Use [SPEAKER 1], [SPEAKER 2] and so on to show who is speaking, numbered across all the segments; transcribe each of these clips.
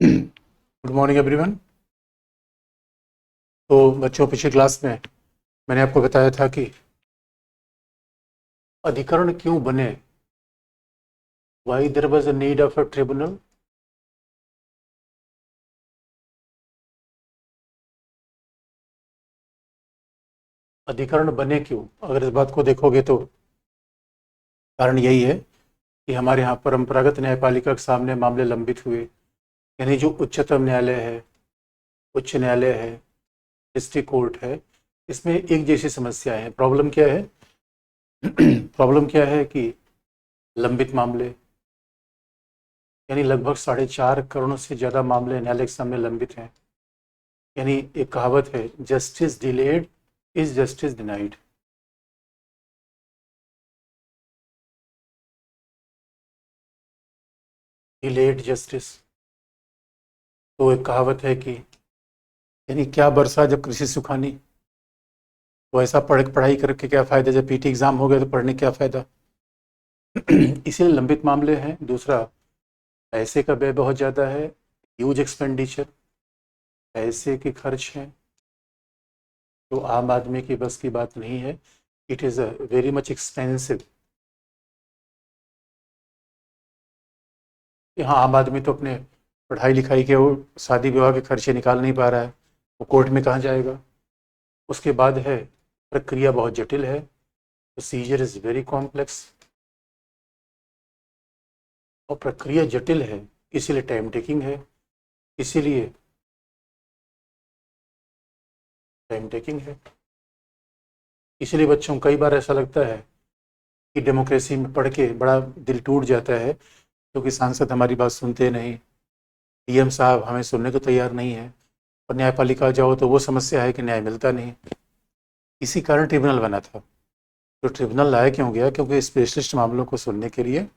[SPEAKER 1] Good morning everyone. तो बच्चों, पिछली क्लास में मैंने आपको बताया था कि अधिकरण क्यों बने, why there was a need of a tribunal. अधिकरण बने क्यों? अगर इस बात को देखोगे तो कारण यही है कि हमारे यहाँ परंपरागत न्यायपालिका के सामने मामले लंबित हुए। यानी जो उच्चतम न्यायालय है, उच्च न्यायालय है, डिस्ट्रिक्ट कोर्ट है, इसमें एक जैसी समस्याएं हैं। प्रॉब्लम क्या है? प्रॉब्लम क्या है कि लंबित मामले, यानी लगभग 4.5 करोड़ से ज़्यादा मामले न्यायालय के सामने लंबित हैं। यानी एक कहावत है, justice delayed is justice denied. Delayed justice, तो एक कहावत है कि यानी क्या बरसा जब कृषि सुखानी। तो ऐसा पढ़ाई करके क्या फ़ायदा, जब पीटी एग्ज़ाम हो गया तो पढ़ने क्या फ़ायदा। इसीलिए लंबित मामले हैं। दूसरा, पैसे का व्यय बहुत ज़्यादा है, ह्यूज एक्सपेंडिचर, पैसे के खर्च हैं तो आम आदमी की बस की बात नहीं है। It is a very much expensive. कि हाँ, आम आदमी तो अपने पढ़ाई लिखाई के, वो शादी विवाह के खर्चे निकाल नहीं पा रहा है, वो कोर्ट में कहाँ जाएगा। उसके बाद है, प्रक्रिया बहुत जटिल है, प्रोसीजर इज़ वेरी कॉम्प्लेक्स। और प्रक्रिया जटिल है, इसीलिए टाइम टेकिंग है। इसीलिए टाइम टेकिंग है। इसीलिए बच्चों, कई बार ऐसा लगता है कि डेमोक्रेसी में पढ़ के बड़ा दिल टूट जाता है, क्योंकि सांसद हमारी बात सुनते नहीं, डीएम साहब हमें सुनने को तैयार नहीं है। और न्यायपालिका जाओ तो वो समस्या है कि न्याय मिलता नहीं। इसी कारण ट्रिब्यूनल बना था। तो ट्रिब्यूनल लाया क्यों गया? क्योंकि स्पेशलिस्ट मामलों को सुनने के लिए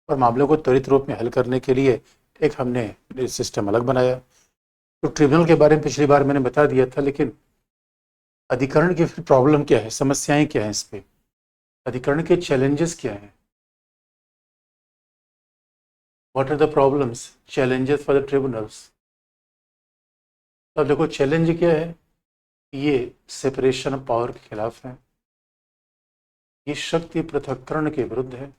[SPEAKER 1] और मामलों को त्वरित रूप में हल करने के लिए एक हमने सिस्टम अलग बनाया। तो ट्रिब्यूनल के बारे में पिछली बार मैंने बता दिया था, लेकिन अधिकरण की फिर प्रॉब्लम क्या है, समस्याएं क्या हैं इस पे, अधिकरण के चैलेंजेस क्या हैं, what are the problems, challenges for the tribunals. तो अब देखो, चैलेंज क्या है? ये सेपरेशन ऑफ पावर के खिलाफ है, ये शक्ति पृथक्करण के विरुद्ध है।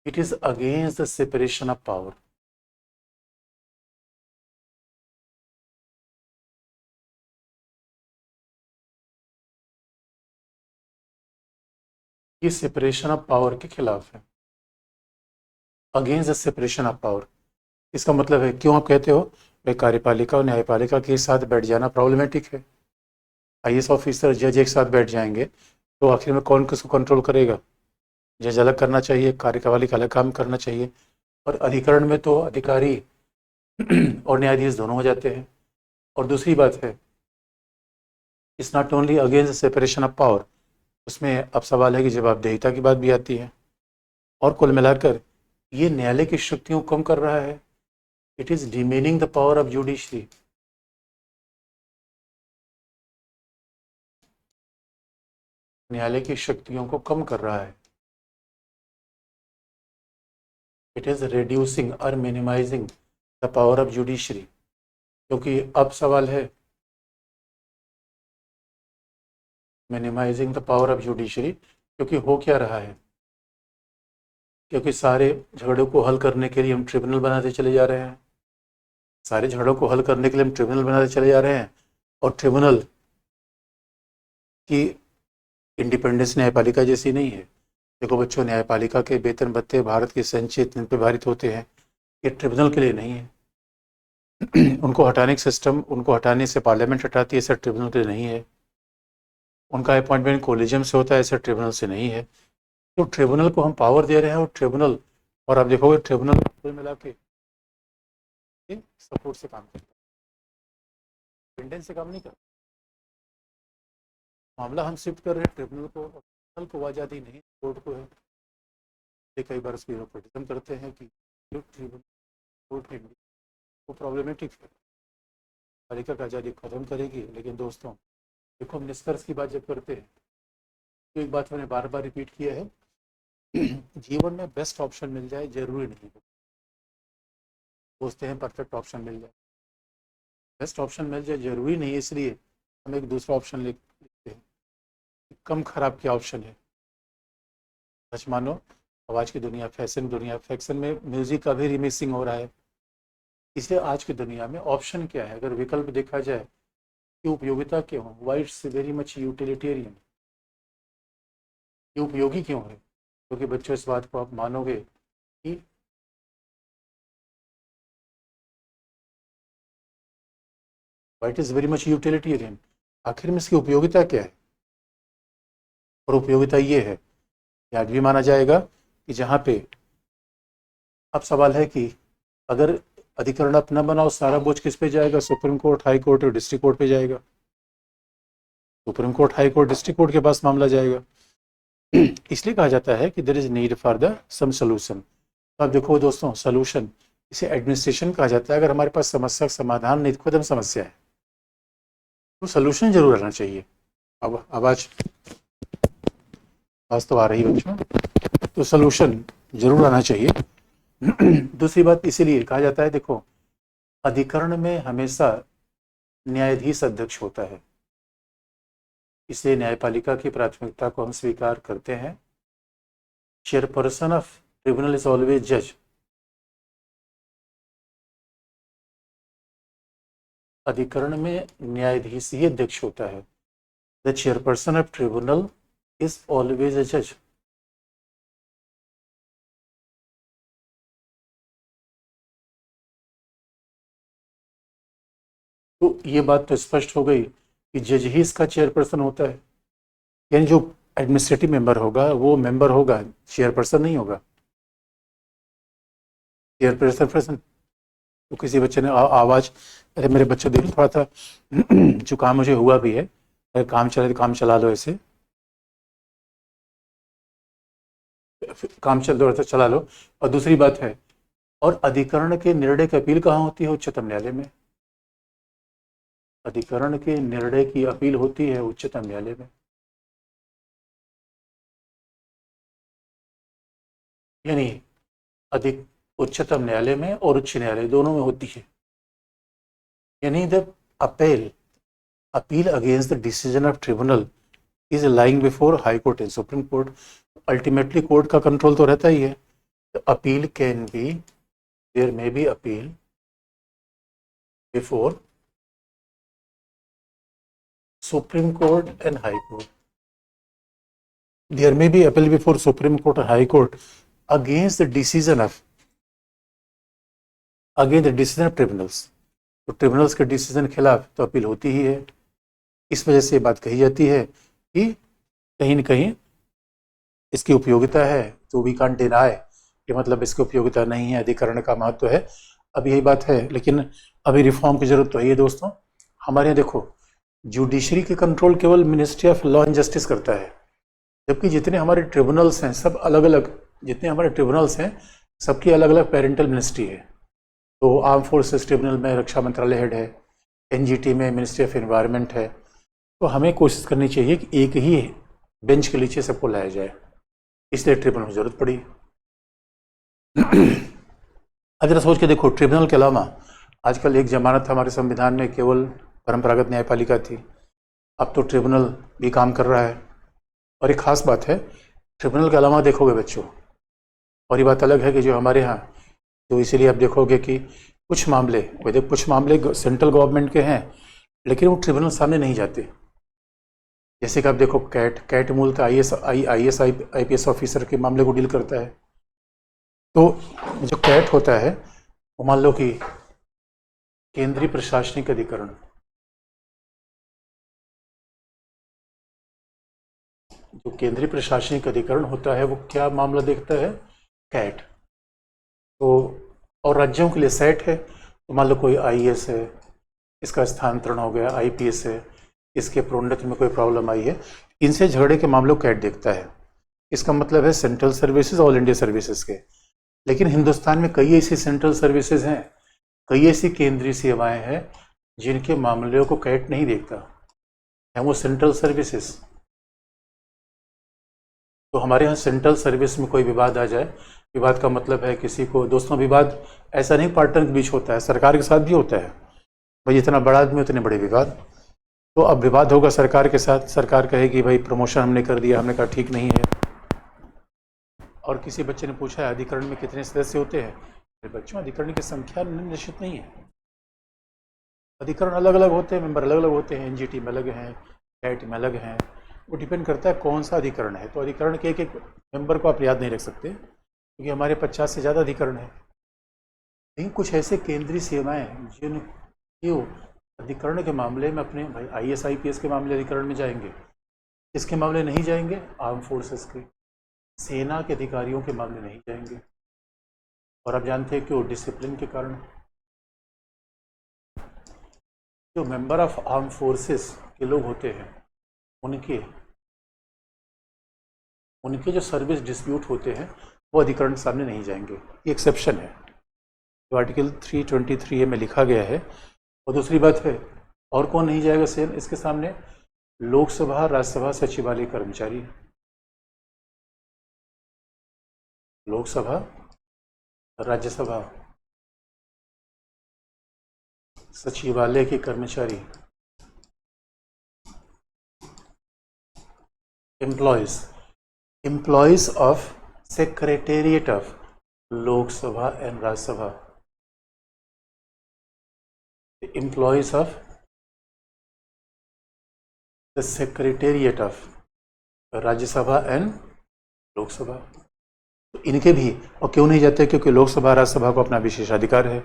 [SPEAKER 1] It is against the separation of power. ये सेपरेशन ऑफ पावर के खिलाफ है, against the separation of power. इसका मतलब है, क्यों आप कहते हो भाई कार्यपालिका और न्यायपालिका के साथ बैठ जाना प्रॉब्लमेटिक है? आईएएस ऑफिसर जज एक साथ बैठ जाएंगे तो आखिर में कौन किसको कंट्रोल करेगा? जज अलग करना चाहिए, कार्यपालिका अलग काम करना चाहिए। और अधिकरण में तो अधिकारी और न्यायाधीश दोनों हो जाते हैं। और दूसरी बात है, it's not only against separation of power, उसमें अब सवाल है कि जवाबदेहिता की बात भी आती है। और कुल मिलाकर ये न्यायालय की शक्तियों को कम कर रहा है। It is demeaning the power of judiciary. न्यायालय की शक्तियों को कम कर रहा है। इट इज रिड्यूसिंग और minimising the power of judiciary. क्योंकि अब सवाल है, minimising the power of judiciary, क्योंकि हो क्या रहा है, क्योंकि सारे झगड़ों को हल करने के लिए हम ट्रिब्यूनल बनाते चले जा रहे हैं। सारे झगड़ों को हल करने के लिए हम ट्रिब्यूनल बनाते चले जा रहे हैं। और ट्रिब्यूनल की इंडिपेंडेंस न्यायपालिका जैसी नहीं है। देखो बच्चों, न्यायपालिका के वेतन भत्ते भारत के संचित पे भारित होते हैं, ये ट्रिब्यूनल के लिए नहीं है। उनको हटाने का सिस्टम, उनको हटाने से पार्लियामेंट हटाती है, ऐसा ट्रिब्यूनल के लिए नहीं है। उनका अपॉइंटमेंट कोलिजियम से होता है, ऐसा ट्रिब्यूनल से नहीं है। तो ट्रिब्यूनल को हम पावर दे रहे हैं, और ट्रिब्यूनल, और आप देखोगे ट्रिब्यूनल कुल मिला के सपोर्ट से काम करता है, इंडियन से काम नहीं करता। मामला हम शिफ्ट कर रहे हैं ट्रिब्यूनल को, ट्रिब्यूनल को आज़ादी नहीं, कोर्ट को है। ये कई बार उसकी क्रिटिसिज्म करते हैं कि जो ट्रिब्यूनल कोर्ट है वो प्रॉब्लमेटिक है, पालिका का आज़ादी खत्म करेगी। लेकिन दोस्तों, देखो, हम निष्कर्ष की बात जब करते हैं तो एक बात मैंने बार बार रिपीट किया है, जीवन में बेस्ट ऑप्शन मिल जाए जरूरी नहीं है। सोचते हैं परफेक्ट ऑप्शन मिल जाए, बेस्ट ऑप्शन मिल जाए जरूरी नहीं है, इसलिए हम एक दूसरा ऑप्शन लिखते हैं। कम खराब क्या ऑप्शन है? सच मानो, आवाज़ की दुनिया, फैशन में म्यूजिक का भी रिमिक्सिंग हो रहा है। इसलिए आज की दुनिया में ऑप्शन क्या है, अगर विकल्प देखा जाए कि उपयोगिता क्यों हो, why it's very much utilitarian, ये उपयोगी क्यों है? क्योंकि बच्चों इस बात को आप मानोगे कि why it is very much utilitarian, आखिर में इसकी उपयोगिता क्या है? और उपयोगिता ये है कि आज भी माना जाएगा कि जहाँ पे अब सवाल है कि अगर अधिकरण आप न बनाओ, सारा बोझ किस पे जाएगा? सुप्रीम कोर्ट, हाई कोर्ट और डिस्ट्रिक्ट कोर्ट पे जाएगा। Supreme Court, high court, district court के पास मामला जाएगा। इसलिए कहा जाता है कि there is need for the some solution. तो आप देखो दोस्तों, सोल्यूशन इसे एडमिनिस्ट्रेशन कहा जाता है। अगर हमारे पास समस्या का समाधान नहीं, खुद हम समस्या है, तो सोल्यूशन जरूर रहना चाहिए। अब आवाज तो आ रही है बच्चों, तो सोल्यूशन जरूर आना चाहिए। दूसरी बात इसीलिए कहा जाता है, देखो अधिकरण में हमेशा न्यायाधीश अध्यक्ष होता है, इसलिए न्यायपालिका की प्राथमिकता को हम स्वीकार करते हैं। Chairperson of tribunal is always जज। अधिकरण में न्यायाधीश ही अध्यक्ष होता है। The chairperson of tribunal is always a जज। तो ये बात तो स्पष्ट हो गई कि जज ही इसका चेयरपर्सन होता है, यानी जो एडमिनिस्ट्रेटिव मेंबर होगा वो मेंबर होगा, चेयरपर्सन नहीं होगा। चेयरपर्सन तो किसी बच्चे ने आवाज़, अरे मेरे बच्चे देख थोड़ा था जुकाम मुझे हुआ भी है, अगर काम चले तो काम चला लो, ऐसे काम चल रहा तो चला लो। और दूसरी बात है, और अधिकरण के निर्णय की अपील कहाँ होती है? उच्चतम न्यायालय में। अधिकरण के निर्णय की अपील होती है उच्चतम न्यायालय में, यानी अधिक उच्चतम न्यायालय में और उच्च न्यायालय दोनों में होती है। यानी the appeal appeal against the decision of tribunal is lying before high court and supreme court. Ultimately court का कंट्रोल तो रहता ही है। Appeal can be, there may be appeal before supreme court and high court. There may be appeal before supreme court और high court against the decision of tribunals. तो tribunals के decision के खिलाफ तो अपील होती ही है। इस वजह से बात कही जाती है कि कहीं न कहीं इसकी उपयोगिता है, तो वी कांट डिनाई कि मतलब इसकी उपयोगिता नहीं है, अधिकरण का महत्व है। अब यही बात है, लेकिन अभी रिफॉर्म की जरूरत तो है दोस्तों। हमारे यहाँ देखो, जुडिशरी के कंट्रोल केवल ministry of law and justice करता है, जबकि जितने हमारे ट्रिब्यूनल्स हैं सब अलग अलग, जितने हमारे ट्रिब्यूनल्स हैं सबकी अलग अलग पेरेंटल मिनिस्ट्री है। तो आर्म फोर्सेस ट्रिब्यूनल में रक्षा मंत्रालय हेड है, एनजीटी में मिनिस्ट्री ऑफ एनवायरनमेंट है। तो हमें कोशिश करनी चाहिए कि एक ही बेंच के नीचे सबको लाया जाए, इसलिए ट्रिब्यूनल की जरूरत पड़ी। अगर सोच के देखो, ट्रिब्यूनल के अलावा आजकल एक जमानत हमारे संविधान में केवल परंपरागत न्यायपालिका थी, अब तो ट्रिब्यूनल भी काम कर रहा है। और एक खास बात है, ट्रिब्यूनल के अलावा देखोगे बच्चों, और ये बात अलग है कि जो हमारे यहाँ, तो इसीलिए आप देखोगे कि कुछ मामले सेंट्रल गवर्नमेंट के हैं, लेकिन वो ट्रिब्यूनल सामने नहीं जाते। जैसे कि आप देखो, कैट मूलतः आईएएस ऑफिसर के मामले को डील करता है। तो जो कैट होता है वो मान लो कि केंद्रीय प्रशासनिक अधिकरण, जो केंद्रीय प्रशासनिक अधिकरण होता है वो क्या मामला देखता है? कैट। तो और राज्यों के लिए सेट है, तो मान लो कोई आईएएस है, इसका स्थानांतरण हो गया, आईपीएस है, इसके प्रोन्नति में कोई प्रॉब्लम आई है, इनसे झगड़े के मामलों को कैट देखता है। इसका मतलब है central services, all India services के। लेकिन हिंदुस्तान में कई ऐसी सेंट्रल सर्विसेज हैं, कई ऐसी केंद्रीय सेवाएं हैं जिनके मामलों को कैट नहीं देखता है, वो सेंट्रल सर्विसेज। तो हमारे यहाँ सेंट्रल सर्विस में कोई विवाद आ जाए विवाद का मतलब है किसी को, दोस्तों विवाद ऐसा नहीं पार्टनर के बीच होता है, सरकार के साथ भी होता है। भाई जितना बड़ा आदमी उतने बड़े विवाद। तो अब विवाद होगा सरकार के साथ, सरकार कहेगी भाई प्रमोशन हमने कर दिया, हमने कहा ठीक नहीं है। और किसी बच्चे ने पूछा है अधिकरण में कितने सदस्य होते हैं? अरे बच्चों, अधिकरण की संख्या निश्चित नहीं है, अधिकरण अलग अलग होते हैं, मेंबर अलग अलग होते हैं, एनजीटी में अलग हैं, कैट में अलग हैं, वो डिपेंड करता है कौन सा अधिकरण है। तो अधिकरण के एक एक मेंबर को आप याद नहीं रख सकते क्योंकि हमारे 50 से ज़्यादा अधिकरण है। लेकिन कुछ ऐसे केंद्रीय सेवाएं जिन क्यों अधिकरण के मामले में अपने भाई IAS IPS के मामले अधिकरण में जाएंगे, इसके मामले नहीं जाएंगे, आर्म फोर्सेस के, सेना के अधिकारियों के मामले नहीं जाएंगे। और आप जानते हैं क्यों? डिसिप्लिन के कारण। जो मेंबर ऑफ आर्म फोर्सेस के लोग होते हैं उनके जो सर्विस डिस्प्यूट होते हैं वो अधिकरण के सामने नहीं जाएंगे, ये एक्सेप्शन है जो आर्टिकल 323A में लिखा गया है। और दूसरी बात है, और कौन नहीं जाएगा सेम इसके सामने? लोकसभा राज्यसभा सचिवालय कर्मचारी, लोकसभा राज्यसभा सचिवालय के कर्मचारी, employees of secretariat of Lok Sabha and Rajya Sabha, employees of the secretariat of Rajya Sabha and Lok Sabha. तो इनके भी, और क्यों नहीं जाते? क्योंकि लोकसभा राज्यसभा को अपना विशेषाधिकार है।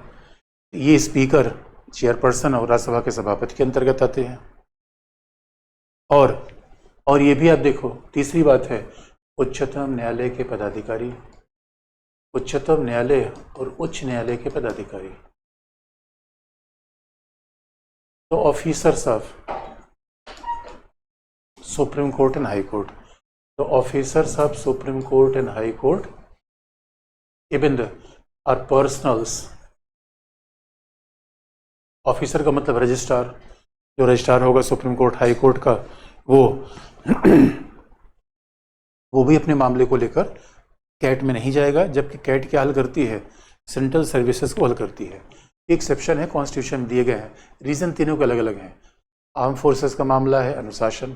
[SPEAKER 1] ये स्पीकर, चेयरपर्सन और राज्यसभा के सभापति के अंतर्गत आते हैं। और ये भी आप देखो, तीसरी बात है उच्चतम न्यायालय के पदाधिकारी, उच्चतम न्यायालय और उच्च न्यायालय के पदाधिकारी। तो officers of supreme court and high court, तो officers of supreme court and high court even are personals. Officer का मतलब रजिस्ट्रार, जो रजिस्ट्रार होगा सुप्रीम कोर्ट हाई कोर्ट का, वो भी अपने मामले को लेकर कैट में नहीं जाएगा, जबकि कैट क्या हल करती है? सेंट्रल सर्विसेज को हल करती है। एक्सेप्शन है कॉन्स्टिट्यूशन में दिए गए हैं, रीजन तीनों के अलग अलग हैं। आर्म फोर्सेस का मामला है अनुशासन,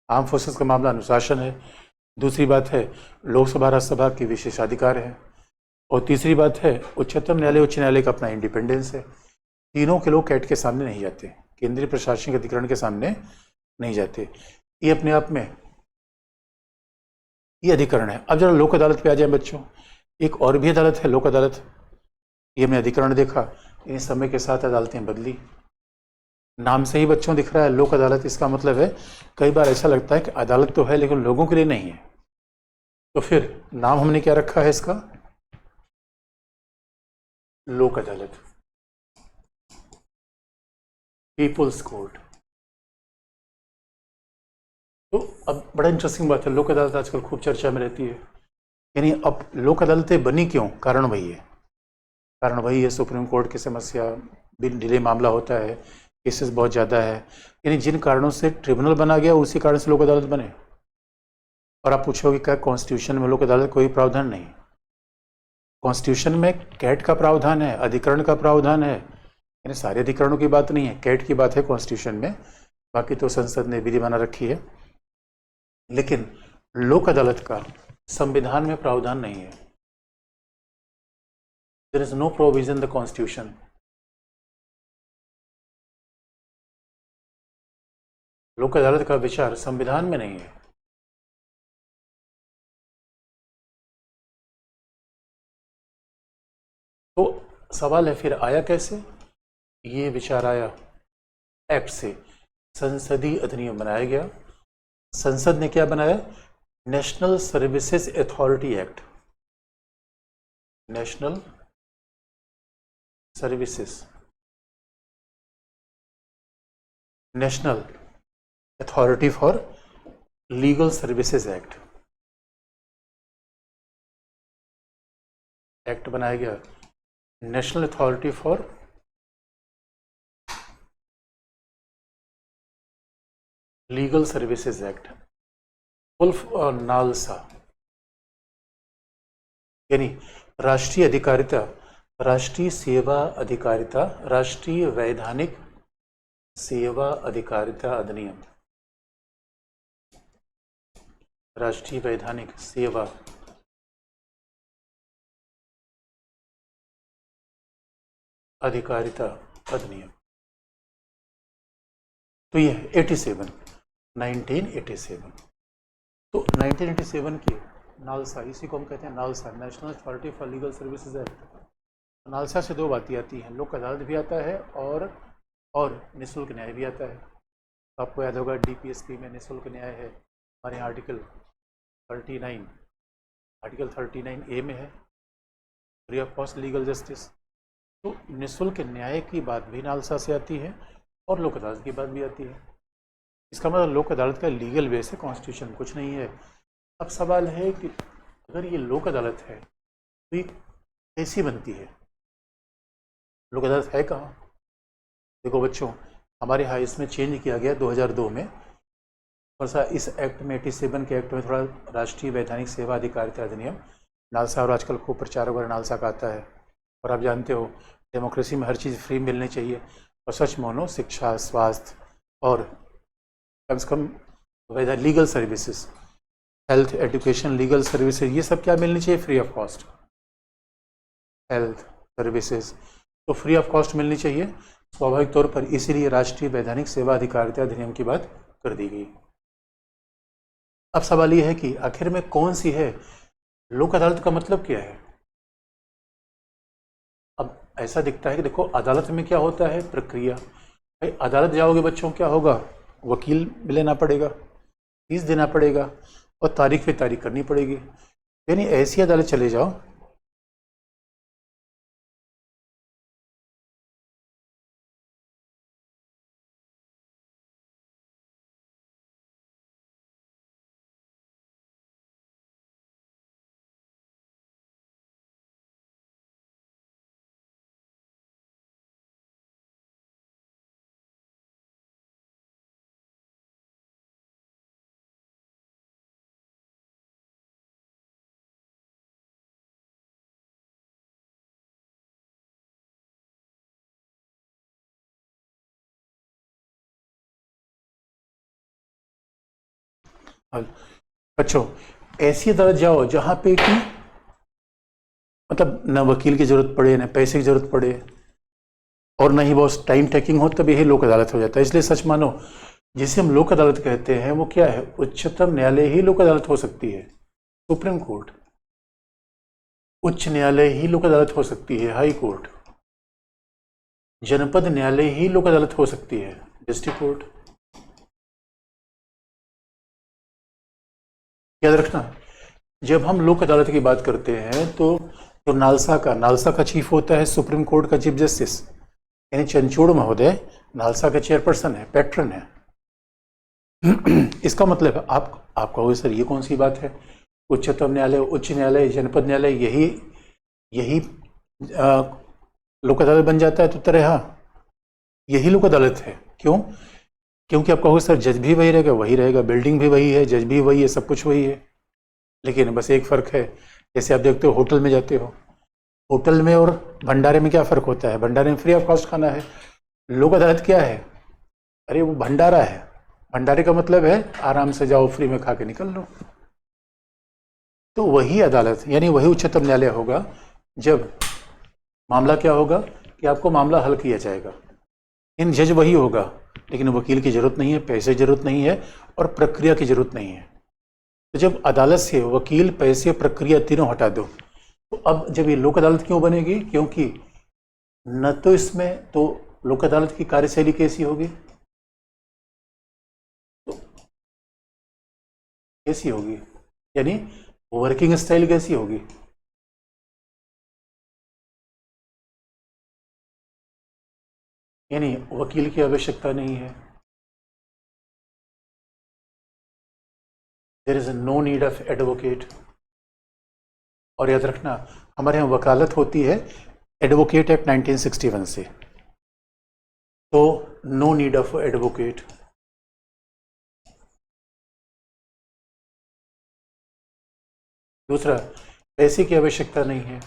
[SPEAKER 1] आर्म फोर्सेस का मामला अनुशासन है। दूसरी बात है लोकसभा राज्यसभा के विशेषाधिकार है। और तीसरी बात है उच्चतम न्यायालय उच्च न्यायालय का अपना इंडिपेंडेंस है। तीनों के लोग कैट के सामने नहीं जाते, केंद्रीय प्रशासनिक अधिकरण के सामने नहीं जाते। ये अपने आप में ये अधिकरण है। अब जरा लोक अदालत पे आ जाए बच्चों, एक और भी अदालत है लोक अदालत। ये हमने अधिकरण देखा, इन समय के साथ अदालतें बदली। नाम से ही बच्चों दिख रहा है लोक अदालत, इसका मतलब है कई बार ऐसा लगता है कि अदालत तो है लेकिन लोगों के लिए नहीं है। तो फिर नाम हमने क्या रखा है इसका? लोक अदालत, पीपुल्स कोर्ट। तो अब बड़ा इंटरेस्टिंग बात है, लोक अदालत आजकल खूब चर्चा में रहती है। यानी अब लोक अदालतें बनी क्यों? कारण वही है सुप्रीम कोर्ट की समस्या, बिन डिले मामला होता है, केसेस बहुत ज़्यादा है। यानी जिन कारणों से ट्रिब्यूनल बना गया उसी कारण से लोक अदालत बने। और आप पूछोगे क्या कॉन्स्टिट्यूशन में लोक अदालत कोई प्रावधान नहीं? कॉन्स्टिट्यूशन में कैट का प्रावधान है, अधिकरण का प्रावधान है, यानी सारे अधिकरणों की बात नहीं है, कैट की बात है कॉन्स्टिट्यूशन में। बाकी तो संसद ने विधि बना रखी है। लेकिन लोक अदालत का संविधान में प्रावधान नहीं है। There is no provision in the constitution. Lok Adalat का विचार संविधान में नहीं है। तो सवाल है फिर आया कैसे? ये विचार आया एक्ट से, संसदीय अधिनियम बनाया गया। संसद ने क्या बनाया? National services authority act, national services, national authority for legal services act, act बनाया गया national authority for legal services act, उल्फ और नालसा। यानी राष्ट्रीय अधिकारिता, राष्ट्रीय सेवा अधिकारिता, राष्ट्रीय वैधानिक सेवा अधिकारिता अधिनियम, राष्ट्रीय वैधानिक सेवा अधिकारिता अधिनियम। तो ये 87, 1987। तो 1987 की नालसा, इसी को हम कहते हैं NALSA, national authority for legal services act. NALSA से दो बातें आती हैं, लोक अदालत भी आता है और निःशुल्क न्याय भी आता है। तो आपको याद होगा डीपीएसपी में निःशुल्क न्याय है, हमारे यहाँ आर्टिकल 39A में है, free of cost legal justice. तो निःशुल्क न्याय की बात भी नालसा से आती है और लोक अदालत की बात भी आती है। इसका मतलब लोक अदालत का लीगल बेस है, कॉन्स्टिट्यूशन कुछ नहीं है। अब सवाल है कि अगर ये लोक अदालत है तो ये कैसी बनती है? लोक अदालत है कहाँ? देखो बच्चों, हमारे यहाँ इसमें चेंज किया गया 2002 में, थोड़ा सा इस एक्ट में 87 के एक्ट में थोड़ा राष्ट्रीय वैधानिक सेवा अधिकारिता अधिनियम, नालसा और आजकल खूब प्रचार वगैरह नालसा का आता है। और आप जानते हो डेमोक्रेसी में हर चीज़ फ्री मिलनी चाहिए, और सच मानो शिक्षा, स्वास्थ्य और कम से कम legal services, health, education, legal services, ये सब क्या मिलनी चाहिए? Free of cost. Health services तो फ्री ऑफ कॉस्ट मिलनी चाहिए स्वाभाविक तौर पर, इसीलिए राष्ट्रीय वैधानिक सेवा अधिकारिता अधिनियम की बात कर दी गई। अब सवाल ये है कि आखिर में कौन सी है? लोक अदालत का मतलब क्या है? अब ऐसा दिखता है कि देखो अदालत में क्या होता है? प्रक्रिया। भाई अदालत जाओगे बच्चों, क्या होगा? वकील लेना पड़ेगा, फीस देना पड़ेगा और तारीख पे तारीख करनी पड़ेगी। यानी ऐसी अदालत चले जाओ बच्चों, ऐसी अदालत जाओ जहां पे कि मतलब न वकील की जरूरत पड़े, न पैसे की जरूरत पड़े और न ही बहुत टाइम टेकिंग हो, तब यही लोक अदालत हो जाता है। इसलिए सच मानो जिसे हम लोक अदालत कहते हैं वो क्या है? उच्चतम न्यायालय ही लोक अदालत हो सकती है, सुप्रीम कोर्ट। उच्च न्यायालय ही लोक अदालत हो सकती है, हाई कोर्ट। जनपद न्यायालय ही लोक अदालत हो सकती है, डिस्ट्रिक्ट कोर्ट। याद रखना, जब हम लोक अदालत की बात करते हैं तो जो नालसा का चीफ होता है सुप्रीम कोर्ट का चीफ जस्टिस, यानी चंचूड़ महोदय नालसा का चेयरपर्सन है, पैट्रन है। इसका मतलब है आप कहोगे सर ये कौन सी बात है? उच्चतम न्यायालय, उच्च न्यायालय, जनपद न्यायालय, यही लोक अदालत बन जाता है? तो उत्तर है हाँ, यही लोक अदालत है। क्यों? क्योंकि आप कहोगे सर जज भी वही रहेगा, वही रहेगा, बिल्डिंग भी वही है, जज भी वही है, सब कुछ वही है, लेकिन बस एक फ़र्क है। जैसे आप देखते हो होटल में जाते हो, होटल में और भंडारे में क्या फ़र्क होता है? भंडारे में फ्री ऑफ कॉस्ट खाना है। लोक अदालत क्या है? अरे वो भंडारा है। भंडारे का मतलब है आराम से जाओ, फ्री में खा के निकल लो। तो वही अदालत यानी वही उच्चतम न्यायालय होगा जब मामला क्या होगा कि आपको मामला हल किया जाएगा। इन जज वही होगा, लेकिन वकील की जरूरत नहीं है, पैसे की जरूरत नहीं है और प्रक्रिया की जरूरत नहीं है। तो जब अदालत से वकील, पैसे, प्रक्रिया तीनों हटा दो, तो अब जब ये लोक अदालत क्यों बनेगी? क्योंकि न तो इसमें तो लोक अदालत की कार्यशैली कैसी होगी, तो कैसी होगी यानी वर्किंग स्टाइल कैसी होगी? यानी वकील की आवश्यकता नहीं है, there is no need of advocate. और याद रखना हमारे यहाँ वकालत होती है एडवोकेट एक्ट 1961 से, तो नो नीड ऑफ एडवोकेट। दूसरा, पैसे की आवश्यकता नहीं है,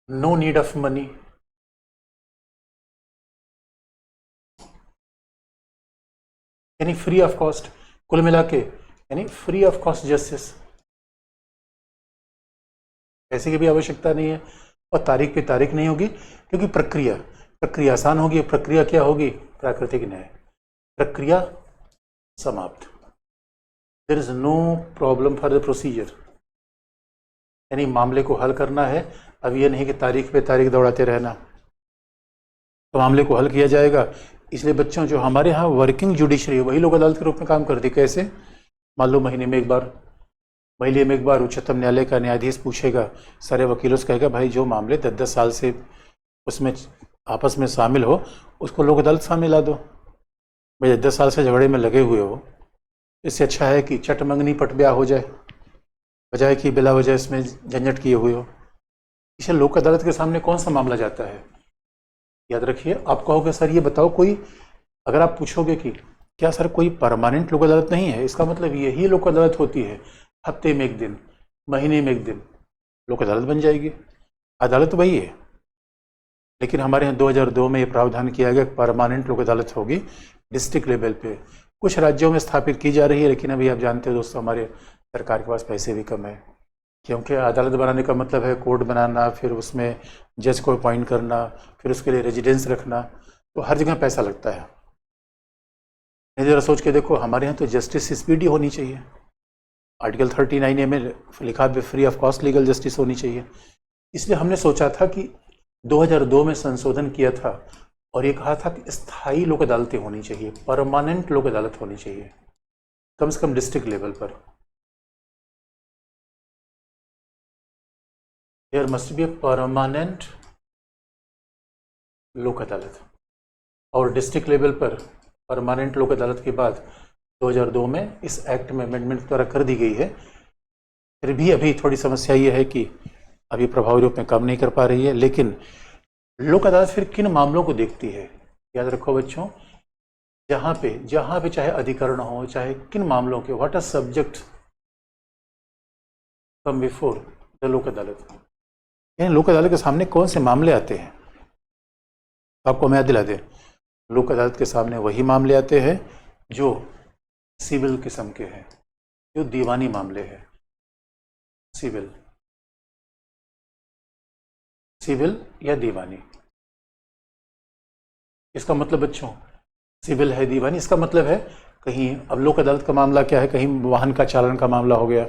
[SPEAKER 1] नो नीड ऑफ मनी, यानी फ्री ऑफ कॉस्ट, कुल मिला के यानी फ्री ऑफ कॉस्ट जस्टिस, पैसे की भी आवश्यकता नहीं है और तारीख पे तारीख नहीं होगी, क्योंकि प्रक्रिया आसान होगी। प्रक्रिया क्या होगी? प्राकृतिक न्याय, प्रक्रिया समाप्त, there is no problem for the procedure, यानी मामले को हल करना है। अब ये नहीं कि तारीख पे तारीख दौड़ाते रहना, तो मामले को हल किया जाएगा। इसलिए बच्चों, जो हमारे यहाँ वर्किंग जुडिशरी है वही लोक अदालत के रूप में काम करती। कैसे? मान लो महीने में एक बार उच्चतम न्यायालय का न्यायाधीश पूछेगा, सारे वकीलों से कहेगा भाई जो मामले 10-10 साल से उसमें आपस में शामिल हो उसको लोक अदालत सामने ला दो। भाई 10 साल से झगड़े में लगे हुए हो, इससे अच्छा है कि चट मंगनी पट ब्याह हो जाए, बजाय कि बिला वजह इसमें झंझट किए हुए हो। इसे लोक अदालत के सामने कौन सा मामला जाता है? याद रखिए, आप कहोगे सर ये बताओ कोई, अगर आप पूछोगे कि क्या सर कोई परमानेंट लोक अदालत नहीं है, इसका मतलब यही लोक अदालत होती है, हफ्ते में एक दिन, महीने में एक दिन लोक अदालत बन जाएगी। अदालत वही है, लेकिन हमारे यहाँ 2002 में ये प्रावधान किया गया परमानेंट लोक अदालत होगी डिस्ट्रिक्ट लेवल पे। कुछ राज्यों में स्थापित की जा रही है, लेकिन अभी आप जानते हो दोस्तों, हमारे सरकार के पास पैसे भी कम है, क्योंकि अदालत बनाने का मतलब है कोर्ट बनाना, फिर उसमें जज को अपॉइंट करना, फिर उसके लिए रेजिडेंस रखना, तो हर जगह पैसा लगता है। जरा सोच के देखो, हमारे यहाँ तो जस्टिस स्पीडी होनी चाहिए, आर्टिकल 39A में लिखा है free of cost legal justice होनी चाहिए। इसलिए हमने सोचा था कि 2002 में संशोधन किया था और ये कहा था कि स्थायी लोक अदालतें होनी चाहिए, परमानेंट लोक अदालत होनी चाहिए, कम से कम डिस्ट्रिक्ट लेवल पर। There must be a permanent Lok Adalat, और डिस्ट्रिक्ट लेवल पर परमानेंट लोक अदालत के बाद 2002 में इस एक्ट में अमेंडमेंट द्वारा कर दी गई है। फिर भी अभी थोड़ी समस्या ये है कि अभी प्रभावी रूप में काम नहीं कर पा रही है। लेकिन लोक अदालत फिर किन मामलों को देखती है? याद रखो बच्चों, जहाँ पे चाहे अधिकरण हो, चाहे किन मामलों के, what are subject come before the Lok Adalat, यानी लोक अदालत के सामने कौन से मामले आते हैं। आपको मैं याद दिला दें, लोक अदालत के सामने वही मामले आते हैं जो सिविल किस्म के हैं, जो दीवानी मामले हैं, सिविल या दीवानी। इसका मतलब बच्चों, सिविल है, दीवानी, इसका मतलब है कहीं, अब लोक अदालत का मामला क्या है, कहीं वाहन का चालान का मामला हो गया,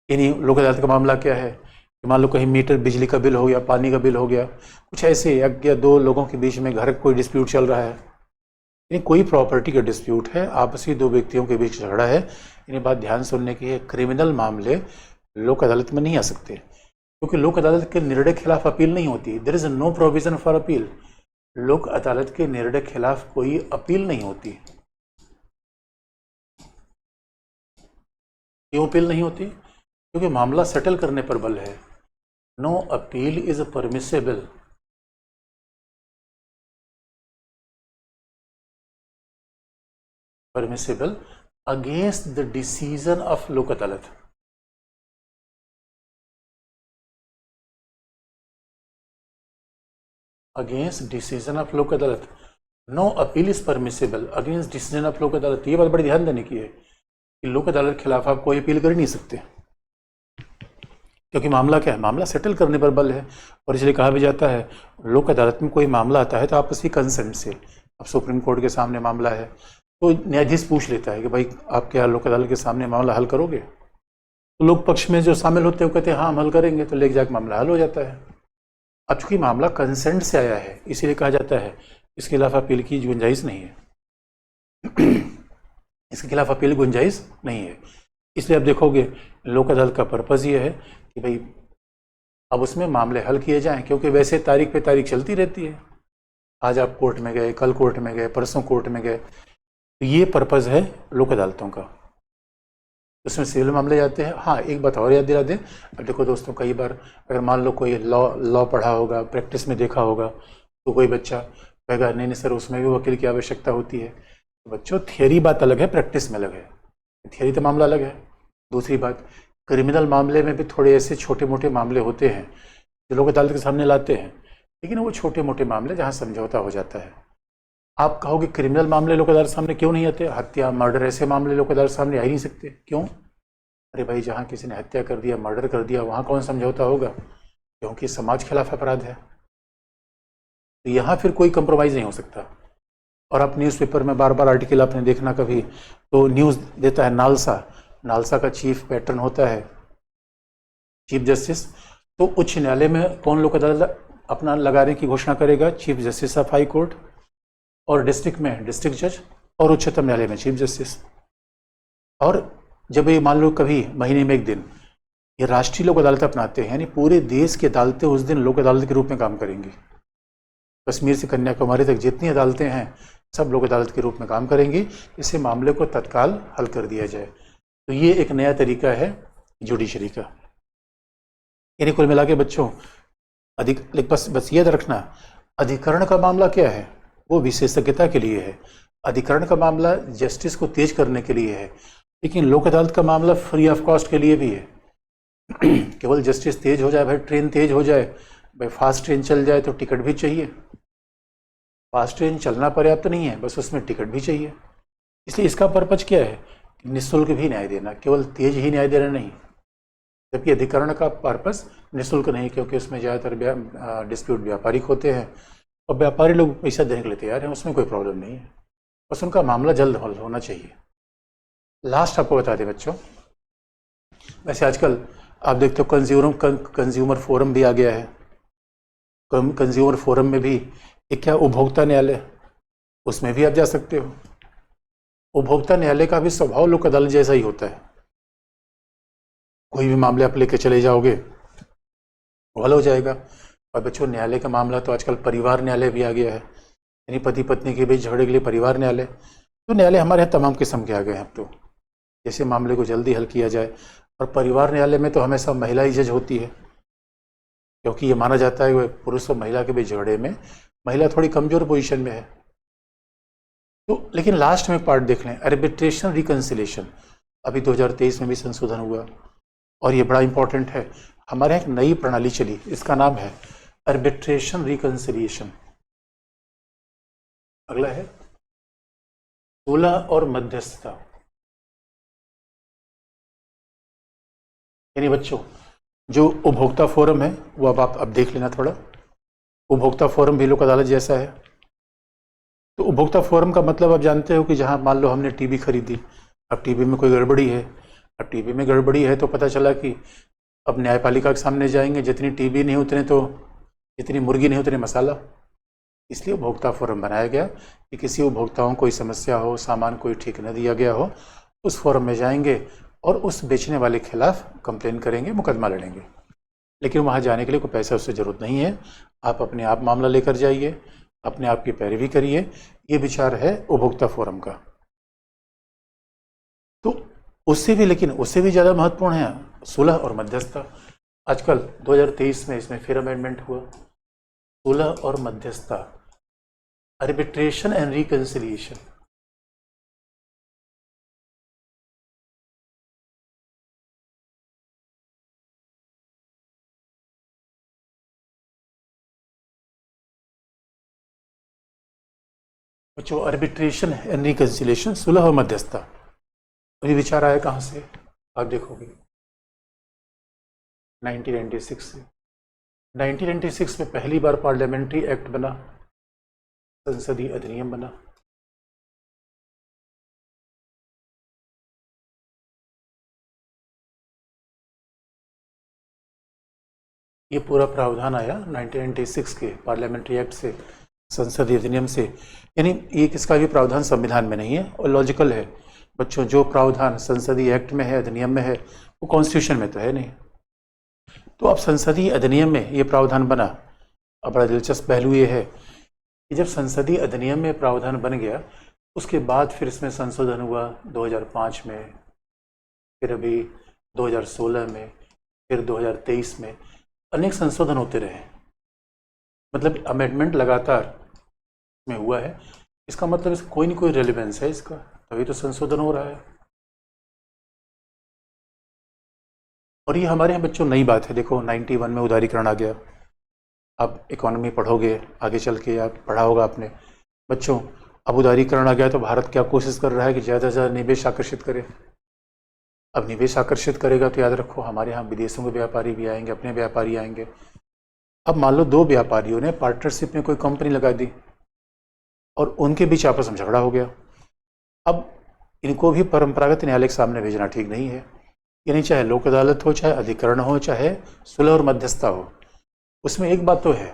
[SPEAKER 1] यानी लोक अदालत का मामला क्या है, मान लो कहीं मीटर बिजली का बिल हो गया, पानी का बिल हो गया, कुछ ऐसे, या दो लोगों के बीच में घर का कोई डिस्प्यूट चल रहा है, यानी कोई प्रॉपर्टी का डिस्प्यूट है, आपसी दो व्यक्तियों के बीच झगड़ा है। यानी बात ध्यान सुनने की है, क्रिमिनल मामले लोक अदालत में नहीं आ सकते, क्योंकि लोक अदालत के निर्णय के खिलाफ अपील नहीं होती। There is no provision for appeal. Lok Adalat के निर्णय के खिलाफ कोई अपील नहीं होती। क्यों अपील नहीं होती? क्योंकि मामला सेटल करने पर बल है। No appeal is permissible against the decision of Lok Adalat. Against decision of Lok Adalat, no appeal is permissible against decision of Lok Adalat. ये बात बड़ी ध्यान देने की है कि लोक अदालत के खिलाफ आप कोई अपील कर ही नहीं सकते, क्योंकि मामला क्या है, मामला सेटल करने पर बल है। और इसलिए कहा भी जाता है, लोक अदालत में कोई मामला आता है तो आपसी कंसेंट से, अब सुप्रीम कोर्ट के सामने मामला है तो न्यायाधीश पूछ लेता है कि भाई आप क्या लोक अदालत के सामने मामला हल करोगे? तो लोक पक्ष में जो शामिल होते हैं वो कहते हैं हाँ हम हल करेंगे, तो लेके जाकर मामला हल हो जाता है। अब चूंकि मामला कंसेंट से आया है, इसीलिए कहा जाता है इसके खिलाफ अपील की गुंजाइश नहीं है। इसके खिलाफ अपील गुंजाइश नहीं है। इसलिए आप देखोगे लोक अदालत का पर्पज़ ये है कि भाई अब उसमें मामले हल किए जाएं, क्योंकि वैसे तारीख पे तारीख चलती रहती है। आज आप कोर्ट में गए, कल कोर्ट में गए, परसों कोर्ट में गए, तो ये पर्पज़ है लोक अदालतों का। उसमें सिविल मामले जाते हैं। हाँ, एक बात और याद दिला दें, अब देखो दोस्तों, कई बार अगर मान लो कोई लॉ पढ़ा होगा, प्रैक्टिस में देखा होगा, तो कोई बच्चा कहेगा नहीं नहीं सर उसमें भी वकील की आवश्यकता होती है। बच्चों थियरी बात अलग है, प्रैक्टिस में अलग है। थियरी तो मामला अलग है। दूसरी बात, क्रिमिनल मामले में भी थोड़े ऐसे छोटे मोटे मामले होते हैं जो लोग अदालत के सामने लाते हैं, लेकिन वो छोटे मोटे मामले जहाँ समझौता हो जाता है। आप कहोगे क्रिमिनल मामले लोग अदालत सामने क्यों नहीं आते, हत्या मर्डर ऐसे मामले लोग अदालत सामने आ ही नहीं सकते, क्यों? अरे भाई, जहाँ किसी ने हत्या कर दिया, मर्डर कर दिया, वहाँ कौन समझौता होगा? क्योंकि समाज खिलाफ अपराध है। तो यहाँ फिर कोई कंप्रोमाइज़ नहीं हो सकता। और आप न्यूज़पेपर में बार बार आर्टिकल आपने देखना कभी, तो न्यूज़ देता है नालसा का चीफ पैटर्न होता है चीफ जस्टिस। तो उच्च न्यायालय में कौन लोक अदालत अपना लगाने की घोषणा करेगा? Chief justice of high court, और डिस्ट्रिक्ट में डिस्ट्रिक्ट जज, और उच्चतम न्यायालय में चीफ जस्टिस। और जब ये मान लो कभी महीने में एक दिन ये राष्ट्रीय लोक अदालत अपनाते हैं, यानी पूरे देश की अदालतें उस दिन लोक अदालत के रूप में काम करेंगी। कश्मीर से कन्याकुमारी तक जितनी अदालतें हैं सब लोक अदालत के रूप में काम करेंगी, इससे मामले को तत्काल हल कर दिया जाए। तो ये एक नया तरीका है जुडिशरी का। यानी कुल मिला के बच्चों बस याद रखना, अधिकरण का मामला क्या है? वो विशेषज्ञता के लिए है। अधिकरण का मामला जस्टिस को तेज करने के लिए है, लेकिन लोक अदालत का मामला फ्री ऑफ कॉस्ट के लिए भी है। केवल जस्टिस तेज हो जाए, भाई ट्रेन तेज हो जाए, भाई फास्ट ट्रेन चल जाए तो टिकट भी चाहिए। फास्ट ट्रेन चलना पर्याप्त नहीं है, बस उसमें टिकट भी चाहिए। इसलिए इसका पर्पज क्या है? निःशुल्क भी न्याय देना, केवल तेज ही न्याय देना नहीं। जबकि अधिकरण का पर्पस निःशुल्क नहीं, क्योंकि उसमें ज़्यादातर डिस्प्यूट व्यापारिक होते हैं और व्यापारी लोग पैसा देने के लिए तैयार हैं, उसमें कोई प्रॉब्लम नहीं है, बस उनका मामला जल्द हल होना चाहिए। लास्ट आपको बता दें बच्चों, वैसे आजकल आप देखते हो कंज्यूमर फोरम भी आ गया है। कंज्यूमर फोरम में भी एक क्या उपभोक्ता न्यायालय, उसमें भी आप जा सकते हो। उपभोक्ता न्यायालय का भी स्वभाव लोक अदालत जैसा ही होता है। कोई भी मामले आप लेके चले जाओगे वो हल हो जाएगा। और बच्चों, न्यायालय का मामला तो आजकल परिवार न्यायालय भी आ गया है, यानी पति पत्नी के बीच झगड़े के लिए परिवार न्यायालय। तो न्यायालय हमारे यहाँ तमाम किस्म के आ गए हैं अब तो, जैसे मामले को जल्दी हल किया जाए। और परिवार न्यायालय में तो हमेशा महिला ही जज होती है, क्योंकि ये माना जाता है कि पुरुष और महिला के बीच झगड़े में महिला थोड़ी कमजोर पोजीशन में है। तो लेकिन लास्ट में पार्ट देख लें, आर्बिट्रेशन रिकंसिलिएशन। अभी 2023 में भी संशोधन हुआ और ये बड़ा इंपॉर्टेंट है। हमारे यहाँ एक नई प्रणाली चली, इसका नाम है आर्बिट्रेशन रिकंसिलिएशन। अगला है सुलह और मध्यस्थता। यानी बच्चों, जो उपभोक्ता फोरम है वो अब आप देख लेना थोड़ा। उपभोक्ता फोरम भी लोक अदालत जैसा है। तो उपभोक्ता फोरम का मतलब आप जानते हो कि जहां मान लो हमने टीवी खरीदी, अब टीवी में कोई गड़बड़ी है। अब टीवी में गड़बड़ी है तो पता चला कि अब न्यायपालिका के सामने जाएंगे, जितनी टीवी नहीं उतने तो, जितनी मुर्गी नहीं उतने मसाला। इसलिए उपभोक्ता फोरम बनाया गया कि किसी उपभोक्ताओं कोई समस्या हो, सामान कोई ठीक न दिया गया हो, उस फोरम में जाएंगे और उस बेचने वाले के खिलाफ कंप्लेन करेंगे, मुकदमा लड़ेंगे। लेकिन वहाँ जाने के लिए कोई पैसा उससे ज़रूरत नहीं है, आप अपने आप मामला लेकर जाइए, अपने आप की पैरवी करिए। ये विचार है उपभोक्ता फोरम का। तो उससे भी, लेकिन उससे भी ज़्यादा महत्वपूर्ण है सुलह और मध्यस्थता। आजकल 2023 में इसमें फिर अमेंडमेंट हुआ, सुलह और मध्यस्थता, आर्बिट्रेशन एंड रिकंसिलिएशन। जो आर्बिट्रेशन एंड रिकंसिलिएशन, सुलह और मध्यस्थता, ये विचार आया कहाँ से? आप देखोगे 1996 से। 1996 में पहली बार पार्लियामेंट्री एक्ट बना, संसदीय अधिनियम बना। ये पूरा प्रावधान आया 1996 के पार्लियामेंट्री एक्ट से, संसदीय अधिनियम से। यानी ये किसका भी प्रावधान संविधान में नहीं है और लॉजिकल है बच्चों। जो प्रावधान संसदीय एक्ट में है, अधिनियम में है, वो कॉन्स्टिट्यूशन में तो है नहीं। तो अब संसदीय अधिनियम में ये प्रावधान बना। अब बड़ा दिलचस्प पहलू ये है कि जब संसदीय अधिनियम में प्रावधान बन गया, उसके बाद फिर इसमें संशोधन हुआ 2005 में, फिर अभी 2016 में, फिर 2023 में, अनेक संशोधन होते रहे। मतलब अमेंडमेंट लगातार में हुआ है। इसका मतलब इसका कोई नहीं कोई रेलिवेंस है इसका, तभी तो संशोधन हो रहा है। और ये हमारे यहाँ बच्चों नई बात है, देखो 91 में उदारीकरण आ गया। आप इकोनॉमी पढ़ोगे आगे चल के, आप पढ़ा होगा आपने बच्चों, अब उदारीकरण आ गया तो भारत क्या कोशिश कर रहा है कि ज़्यादा से ज़्यादा निवेश आकर्षित करे। अब निवेश आकर्षित करेगा तो याद रखो हमारे यहाँ विदेशों के व्यापारी भी आएंगे, अपने व्यापारी आएंगे। अब मान लो दो व्यापारियों ने पार्टनरशिप में कोई कंपनी लगा दी और उनके बीच आपस में झगड़ा हो गया। अब इनको भी परंपरागत न्यायालय के सामने भेजना ठीक नहीं है, यानी चाहे लोक अदालत हो, चाहे अधिकरण हो, चाहे सुलह और मध्यस्थता हो। उसमें एक बात तो है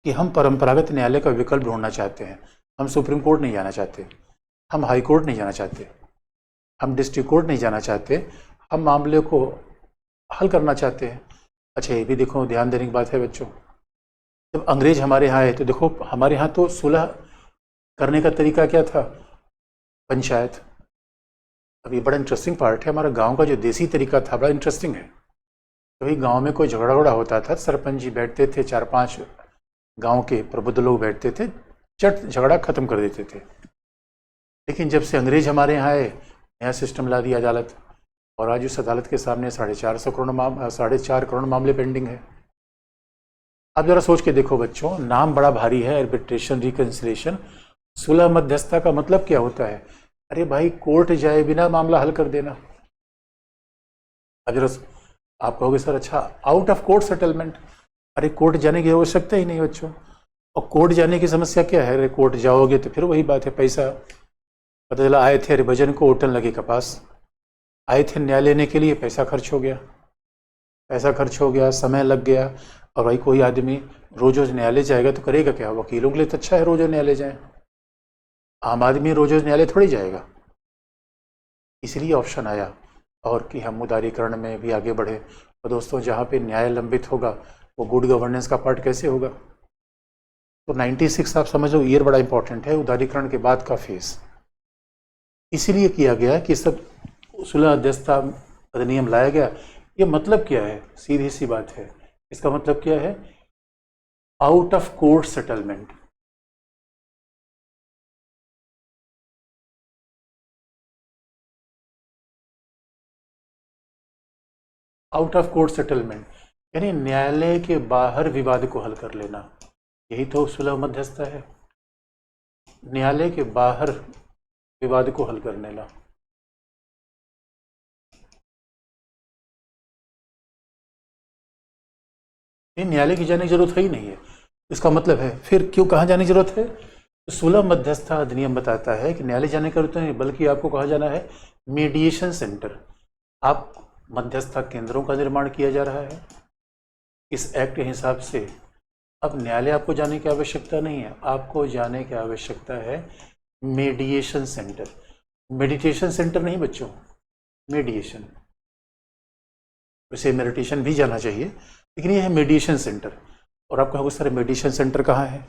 [SPEAKER 1] कि हम परंपरागत न्यायालय का विकल्प ढूंढना चाहते हैं। हम सुप्रीम कोर्ट नहीं जाना चाहते, हम हाई कोर्ट नहीं जाना चाहते, हम डिस्ट्रिक्ट कोर्ट नहीं जाना चाहते, हम मामले को हल करना चाहते हैं। अच्छा ये भी देखो ध्यान देने की बात है बच्चों, जब अंग्रेज हमारे यहाँ आए तो देखो हमारे यहाँ तो सुलह करने का तरीका क्या था, पंचायत। अब ये बड़ा इंटरेस्टिंग पार्ट है, हमारा गांव का जो देसी तरीका था बड़ा इंटरेस्टिंग है। कभी गांव में कोई झगड़ा वगड़ा होता था, सरपंच जी बैठते थे, 4-5 गांव के प्रबुद्ध लोग बैठते थे, चट झगड़ा खत्म कर देते थे। लेकिन जब से अंग्रेज हमारे यहाँ आए, नया सिस्टम ला दिया अदालत, और आज उस अदालत के सामने 4.5 करोड़ मामले पेंडिंग है। अब जरा सोच के देखो बच्चों, नाम बड़ा भारी है, आर्बिट्रेशन, रिकंसिलिएशन। सुलह मध्यस्थता का मतलब क्या होता है? अरे भाई कोर्ट जाए बिना मामला हल कर देना। अब जरा आप कहोगे सर अच्छा आउट ऑफ कोर्ट सेटलमेंट, अरे कोर्ट जाने की आवश्यकता ही नहीं बच्चों। और कोर्ट जाने की समस्या क्या है? अरे कोर्ट जाओगे तो फिर वही बात है, पैसा। पता चला आए थे हरिभजन को होटल लगे कपास, आए थे न्याय लेने के लिए, पैसा खर्च हो गया, पैसा खर्च हो गया, समय लग गया। और भाई कोई आदमी रोज रोज न्यायालय जाएगा तो करेगा क्या? वकीलों के लिए तो अच्छा है रोज न्यायालय जाए, आम आदमी रोज रोज न्यायालय थोड़ी जाएगा। इसलिए ऑप्शन आया और कि हम उदारीकरण में भी आगे बढ़े। और दोस्तों जहाँ पे न्याय लंबित होगा वो गुड गवर्नेंस का पार्ट कैसे होगा? तो 96 आप समझ लो ईयर बड़ा इंपॉर्टेंट है, उदारीकरण के बाद का फेज। इसीलिए किया गया कि सब सुलह मध्यस्थता अधिनियम लाया गया। ये मतलब क्या है? सीधी सी बात है, इसका मतलब क्या है? Out of court settlement. Out of court settlement यानी न्यायालय के बाहर विवाद को हल कर लेना, यही तो सुलह मध्यस्थता है। न्यायालय के बाहर विवाद को हल कर लेना। ये न्यायालय की जाने की जरूरत है ही नहीं है। इसका मतलब है फिर क्यों कहाँ जाने की जरूरत है? तो सुलह मध्यस्थता अधिनियम बताता है कि न्यायालय जाने की जरूरत नहीं, बल्कि आपको कहाँ जाना है? Mediation centre. आप मध्यस्थता केंद्रों का निर्माण किया जा रहा है इस एक्ट के हिसाब से। अब न्यायालय आपको जाने की आवश्यकता नहीं है, आपको जाने की आवश्यकता है मीडिएशन सेंटर। मेडिटेशन सेंटर नहीं बच्चों, मीडिएशन। वैसे मेडिटेशन भी जाना चाहिए, लेकिन ये है मीडिएशन सेंटर। और आप कहोगे सर मेडिटेशन सेंटर कहाँ है?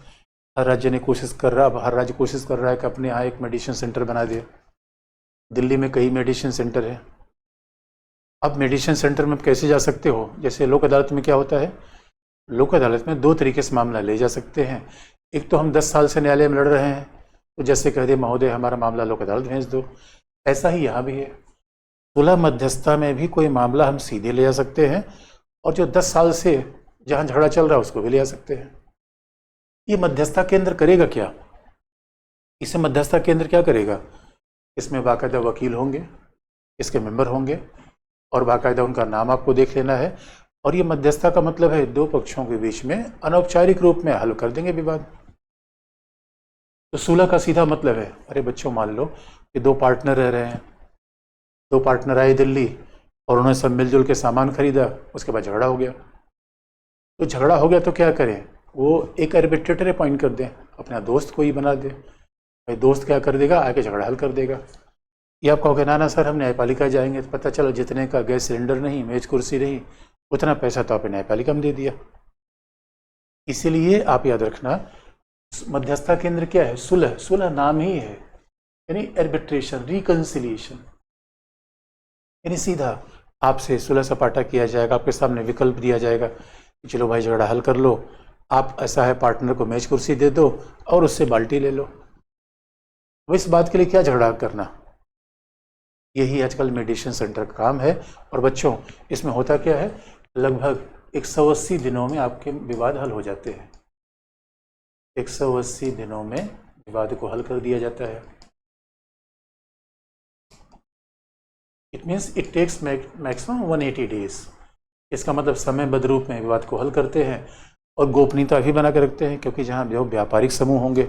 [SPEAKER 1] हर राज्य ने कोशिश कर रहा, अब हर राज्य कोशिश कर रहा है कि अपने यहाँ एक मेडिटेशन सेंटर बना दे। दिल्ली में कई मेडिटेशन सेंटर है। अब मेडिटेशन सेंटर में कैसे जा सकते हो? जैसे लोक अदालत में क्या होता है, लोक अदालत में 2 तरीके से मामला ले जा सकते हैं। एक तो हम 10 साल से न्यायालय में लड़ रहे हैं, तो जैसे कह दे महोदय हमारा मामला लोक अदालत भेज दो, ऐसा ही यहाँ भी है। सुलह मध्यस्थता में भी कोई मामला हम सीधे ले जा सकते हैं, और जो 10 साल से जहाँ झगड़ा चल रहा है उसको भी ले जा सकते हैं। ये मध्यस्थता केंद्र करेगा क्या? इसे मध्यस्थता केंद्र क्या करेगा? इसमें बाकायदा वकील होंगे, इसके मेंबर होंगे, और बाकायदा उनका नाम आपको देख लेना है। और ये मध्यस्थता का मतलब है 2 पक्षों के बीच में अनौपचारिक रूप में हल कर देंगे विवाद। तो सुलह का सीधा मतलब है, अरे बच्चों मान लो कि 2 पार्टनर रह रहे हैं, 2 पार्टनर आए दिल्ली और उन्होंने सब मिलजुल के सामान खरीदा, उसके बाद झगड़ा हो गया। तो झगड़ा हो गया तो क्या करें? वो एक आर्बिट्रेटर अपॉइंट कर दें, अपना दोस्त को ही बना दे। भाई दोस्त क्या कर देगा? आके झगड़ा हल कर देगा। या आप कहोगे ना ना सर हम न्यायपालिका जाएंगे, तो पता चला जितने का गैस सिलेंडर नहीं, मेज कुर्सी नहीं, उतना पैसा तो आपने न्यायपालिका में दे दिया। इसीलिए आप याद रखना मध्यस्थता केंद्र क्या है? सुलह। सुलह नाम ही है, यानी आर्बिट्रेशन, रिकंसिलिएशन, यानी सीधा आपसे सुलह सपाटा किया जाएगा, आपके सामने विकल्प दिया जाएगा कि चलो भाई झगड़ा हल कर लो, आप ऐसा है पार्टनर को मेज कुर्सी दे दो और उससे बाल्टी ले लो। वो इस बात के लिए क्या झगड़ा करना। यही आजकल मेडिटेशन सेंटर का काम है। और बच्चों इसमें होता क्या है, लगभग 180 दिनों में आपके विवाद हल हो जाते हैं। 180 दिनों में विवाद को हल कर दिया जाता है। It means it takes maximum 180 days. इसका मतलब समयबद्ध रूप में विवाद को हल करते हैं और गोपनीयता भी बना के रखते हैं, क्योंकि जहाँ जो व्यापारिक समूह होंगे,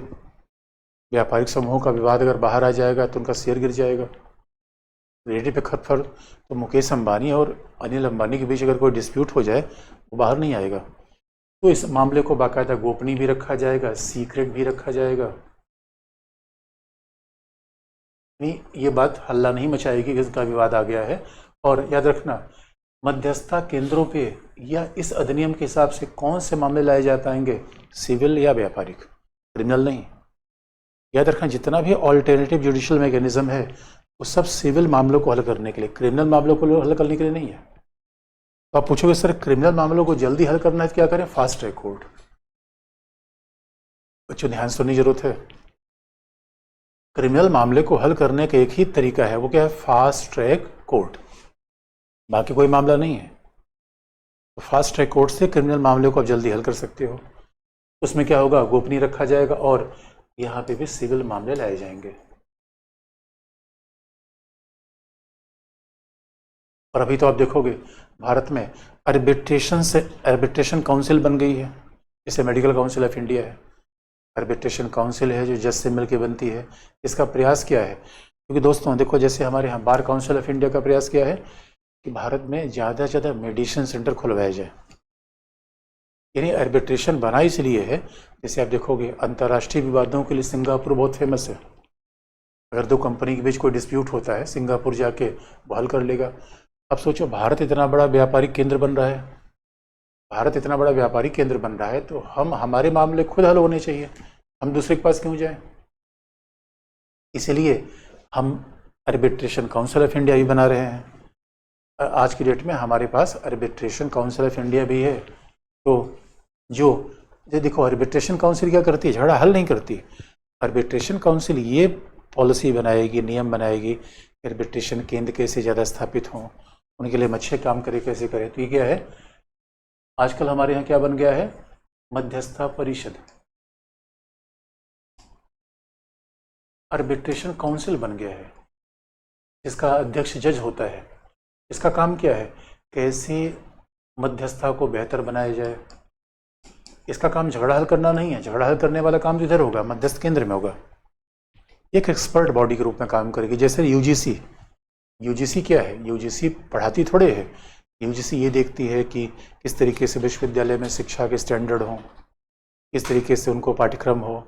[SPEAKER 1] व्यापारिक समूहों का विवाद अगर बाहर आ जाएगा तो उनका शेयर गिर जाएगा। रेडियो पे खबर तो मुकेश अंबानी और अनिल अंबानी के बीच अगर कोई डिस्प्यूट हो जाए वो बाहर नहीं आएगा। तो इस मामले को बाकायदा गोपनीय भी रखा जाएगा, सीक्रेट भी रखा जाएगा। नहीं, ये बात हल्ला नहीं मचाएगी कि इसका विवाद आ गया है। और याद रखना, मध्यस्थता केंद्रों पे या इस अधिनियम के हिसाब से कौन से मामले लाए जा पाएंगे, सिविल या व्यापारिक, क्रिमिनल नहीं। याद रखना, जितना भी ऑल्टरनेटिव जुडिशियल मैकेनिज्म है वो सब सिविल मामलों को हल करने के लिए, क्रिमिनल मामलों को हल करने के लिए नहीं है। तो आप पूछोगे सर क्रिमिनल मामलों को जल्दी हल करना है तो क्या करें, फास्ट ट्रैक कोर्ट। बच्चों ध्यान सुनने की जरूरत है। क्रिमिनल मामले को हल करने का एक ही तरीका है, वो क्या है, फास्ट ट्रैक कोर्ट। बाकी कोई मामला नहीं है। तो फास्ट ट्रैक कोर्ट से क्रिमिनल मामले को आप जल्दी हल कर सकते हो। उसमें क्या होगा, गोपनीय रखा जाएगा और यहाँ पे भी सिविल मामले लाए जाएंगे। और अभी तो आप देखोगे भारत में आर्बिट्रेशन काउंसिल बन गई है, जैसे मेडिकल काउंसिल ऑफ इंडिया है। आर्बिट्रेशन काउंसिल है जो जज से मिलकर बनती है। इसका प्रयास क्या है, क्योंकि दोस्तों देखो, जैसे हमारे यहाँ बार काउंसिल ऑफ इंडिया का प्रयास क्या है कि भारत में ज़्यादा से ज़्यादा मेडिटेशन सेंटर खुलवाया जाए। यानी आर्बिट्रेशन बना इसलिए है, जैसे आप देखोगे अंतर्राष्ट्रीय विवादों के लिए सिंगापुर बहुत फेमस है। अगर दो कंपनी के बीच कोई डिस्प्यूट होता है, सिंगापुर जाके वो हल कर लेगा। अब सोचो, भारत इतना बड़ा व्यापारिक केंद्र बन रहा है, भारत इतना बड़ा व्यापारिक केंद्र बन रहा है, तो हमारे मामले खुद हल होने चाहिए, हम दूसरे के पास क्यों जाएं। इसलिए हम आर्बिट्रेशन काउंसिल ऑफ इंडिया भी बना रहे हैं। आज की डेट में हमारे पास आर्बिट्रेशन काउंसिल ऑफ इंडिया भी है। तो जो देखो, आर्बिट्रेशन काउंसिल क्या करती है, झगड़ा हल नहीं करती। आर्बिट्रेशन काउंसिल ये पॉलिसी बनाएगी, नियम बनाएगी, आर्बिट्रेशन केंद्र कैसे ज़्यादा स्थापित हों, उनके लिए अच्छे काम करे, कैसे करें। तो ये क्या है, आजकल हमारे यहाँ क्या बन गया है, मध्यस्थता परिषद, आर्बिट्रेशन काउंसिल बन गया है, जिसका अध्यक्ष जज होता है। इसका काम क्या है, कैसे मध्यस्थता को बेहतर बनाया जाए। इसका काम झगड़ा हल करना नहीं है, झगड़ा हल करने वाला काम तो इधर होगा, मध्यस्थ केंद्र में होगा। एक एक्सपर्ट बॉडी के रूप में काम करेगी। जैसे यूजीसी क्या है, यूजीसी पढ़ाती थोड़े है, यूजीसी ये देखती है कि किस तरीके से विश्वविद्यालय में शिक्षा के स्टैंडर्ड हों, किस तरीके से उनको पाठ्यक्रम हो,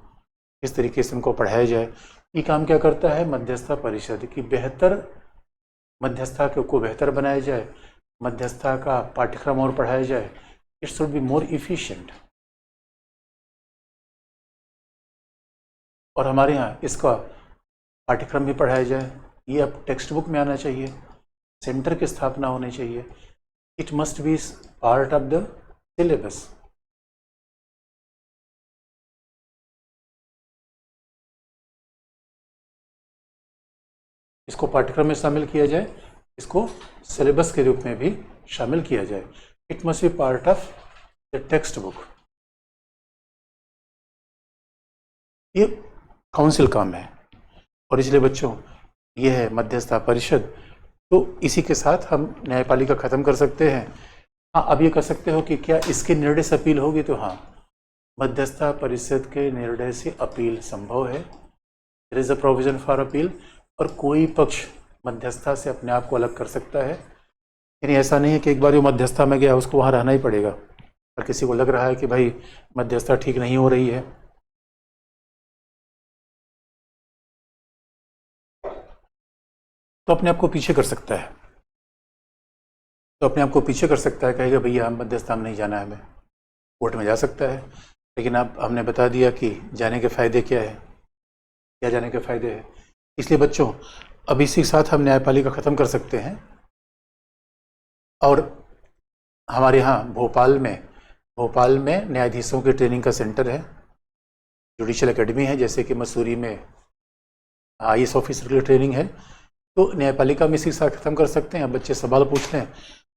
[SPEAKER 1] किस तरीके से उनको पढ़ाया जाए। ये काम क्या करता है मध्यस्थता परिषद, की बेहतर मध्यस्थता को बेहतर बनाया जाए, मध्यस्थता का पाठ्यक्रम और पढ़ाया जाए। It should be more efficient. और हमारे यहाँ इसका पाठ्यक्रम भी पढ़ाया जाए। ये अब टेक्स्ट बुक में आना चाहिए, सेंटर की स्थापना होनी चाहिए। It must be part of the syllabus. इसको पाठ्यक्रम में शामिल किया जाए, इसको सिलेबस के रूप में भी शामिल किया जाए। It must be part of the text book. ये काउंसिल काम है। और इसलिए बच्चों, ये है मध्यस्थता परिषद। तो इसी के साथ हम न्यायपालिका खत्म कर सकते हैं। हाँ, अब ये कर सकते हो कि क्या इसके निर्णय से अपील होगी, तो हाँ, मध्यस्थता परिषद के निर्णय से अपील संभव है। There is a provision for appeal. और कोई पक्ष मध्यस्थता से अपने आप को अलग कर सकता है। यानी ऐसा नहीं है कि एक बार वो मध्यस्थता में गया उसको वहाँ रहना ही पड़ेगा। और किसी को लग रहा है कि भाई मध्यस्थता ठीक नहीं हो रही है, तो अपने आप को पीछे कर सकता है। कहेगा भैया हम मध्यस्थता में नहीं जाना है, हमें कोर्ट में जा सकता है। लेकिन अब हमने बता दिया कि जाने के फ़ायदे क्या है, क्या जाने के फ़ायदे हैं। इसलिए बच्चों, अब इसी के साथ हम न्यायपालिका ख़त्म कर सकते हैं। और हमारे यहाँ भोपाल में भोपाल में न्यायाधीशों की ट्रेनिंग का सेंटर है, जुडिशियल एकेडमी है, जैसे कि मसूरी में IAS ऑफिसर की ट्रेनिंग है। तो न्यायपालिका में इसी के साथ खत्म कर सकते हैं। अब बच्चे सवाल पूछ लें,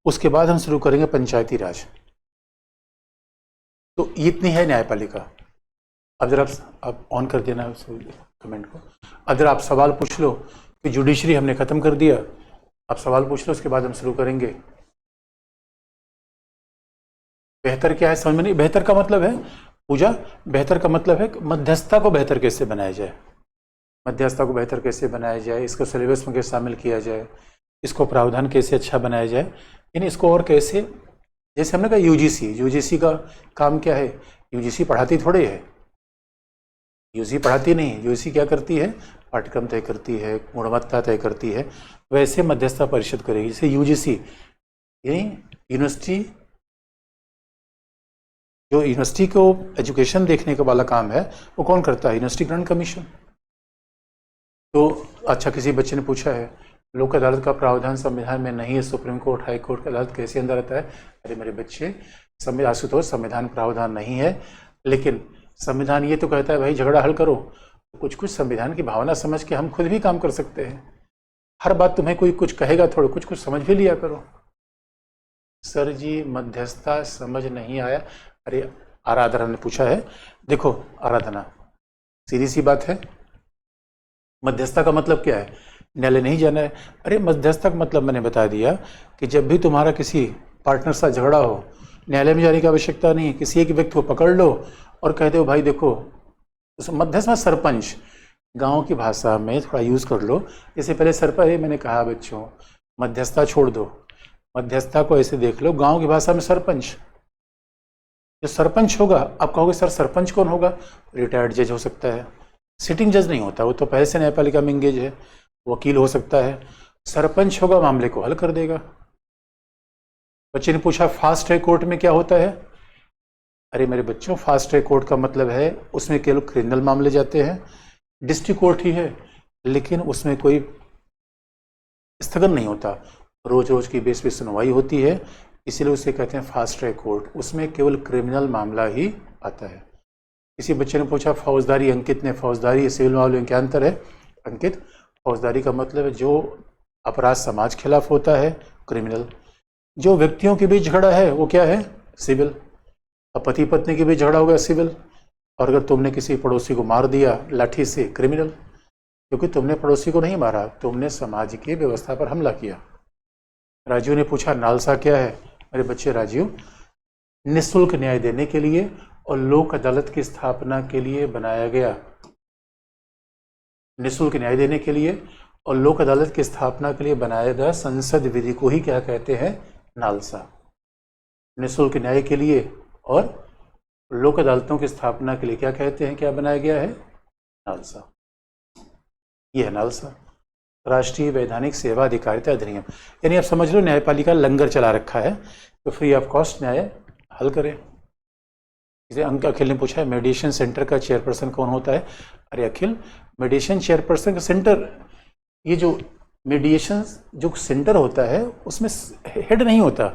[SPEAKER 1] उसके बाद हम शुरू करेंगे पंचायती राज। तो इतनी है न्यायपालिका। अब जरा आप ऑन कर देना उस कमेंट को। अब जरा आप सवाल पूछ लो कि जुडिशरी हमने खत्म कर दिया, आप सवाल पूछ लो, उसके बाद हम शुरू करेंगे। बेहतर क्या है समझ में नहीं। बेहतर का मतलब है पूजा, बेहतर का मतलब है मध्यस्थता को बेहतर कैसे बनाया जाए, मध्यस्थता को बेहतर कैसे बनाया जाए, इसको सिलेबस में कैसे शामिल किया जाए, इसको प्रावधान कैसे अच्छा बनाया जाए, यानी इसको और कैसे, जैसे हमने कहा यूजीसी का काम क्या है, यूजीसी पढ़ाती थोड़ी है, यूजीसी पढ़ाती नहीं है, यूजीसी क्या करती है, पाठ्यक्रम तय करती है, गुणवत्ता तय करती है। वैसे मध्यस्थता परिषद करेगी, जैसे यूजीसी यानी यूनिवर्सिटी, जो यूनिवर्सिटी को एजुकेशन देखने का वाला काम है वो कौन करता है, यूनिवर्सिटी ग्रांट कमीशन। तो अच्छा, किसी बच्चे ने पूछा है लोक अदालत का प्रावधान संविधान में नहीं है, सुप्रीम कोर्ट हाई कोर्ट की अदालत कैसे अंदर आता है। अरे मेरे बच्चे, आशुतोष, संविधान प्रावधान नहीं है, लेकिन संविधान ये तो कहता है भाई झगड़ा हल करो। कुछ कुछ संविधान की भावना समझ के हम खुद भी काम कर सकते हैं। हर बात तुम्हें कोई कुछ कहेगा थोड़ा, कुछ कुछ समझ भी लिया करो। सर जी मध्यस्थता समझ नहीं आया। अरे आराधना ने पूछा है, देखो आराधना, सीधी सी बात है, मध्यस्थता का मतलब क्या है, न्यायालय नहीं जाना है। अरे मध्यस्थता का मतलब मैंने बता दिया कि जब भी तुम्हारा किसी पार्टनर साथ झगड़ा हो, न्यायालय में जाने की आवश्यकता नहीं है, किसी एक व्यक्ति को पकड़ लो और कह दो भाई देखो, मध्यस्थ में सरपंच, गांव की भाषा में थोड़ा यूज कर लो। इससे पहले सरपंच, मैंने कहा बच्चों मध्यस्थता छोड़ दो, मध्यस्थता को ऐसे देख लो, गांव की भाषा में सरपंच, जो सरपंच होगा, आप कहोगे सर सरपंच कौन होगा, रिटायर्ड जज हो सकता है, सिटिंग जज नहीं होता, वो तो पहले से न्यायपालिका में इंगेज है, वकील हो सकता है। सरपंच होगा, मामले को हल कर देगा। बच्चे ने पूछा फास्ट ट्रैक कोर्ट में क्या होता है। अरे मेरे बच्चों, फास्ट ट्रैक कोर्ट का मतलब है उसमें केवल क्रिमिनल मामले जाते हैं, डिस्ट्रिक्ट कोर्ट ही है, लेकिन उसमें कोई स्थगन नहीं होता, रोज रोज की बेस पे सुनवाई होती है, इसीलिए उसे कहते हैं फास्ट ट्रैक कोर्ट। उसमें केवल क्रिमिनल मामला ही आता है। किसी बच्चे ने पूछा फौजदारी, अंकित ने, फौजदारी सिविल मामले में क्या अंतर है। अंकित, फौजदारी का मतलब है जो अपराध समाज के खिलाफ होता है, क्रिमिनल। जो व्यक्तियों के बीच झगड़ा है वो क्या है, सिविल। अब पति पत्नी के बीच झगड़ा हो गया, सिविल। और अगर तुमने किसी पड़ोसी को मार दिया लाठी से, क्रिमिनल, क्योंकि तुमने पड़ोसी को नहीं मारा, तुमने समाज की व्यवस्था पर हमला किया। राजीव ने पूछा नालसा क्या है। मेरे बच्चे राजीव, निःशुल्क न्याय देने के लिए और लोक अदालत की स्थापना के लिए बनाया गया, निःशुल्क न्याय देने के लिए और लोक अदालत की स्थापना के लिए बनाया गया संसद विधि को ही क्या कहते हैं, नालसा। निःशुल्क न्याय के लिए और लोक अदालतों की स्थापना के लिए क्या कहते हैं, क्या बनाया गया है, नालसा। यह है नालसा, राष्ट्रीय वैधानिक सेवा अधिकारिता अधिनियम। यानी आप समझ लो न्यायपालिका लंगर चला रखा है, तो फ्री ऑफ कॉस्ट न्याय हल करें। इसे अंक अखिल ने पूछा है मेडिएशन सेंटर का चेयरपर्सन कौन होता है। अरे अखिल, मेडिएशन चेयरपर्सन का सेंटर, ये जो मेडिएशन जो सेंटर होता है उसमें हेड नहीं होता।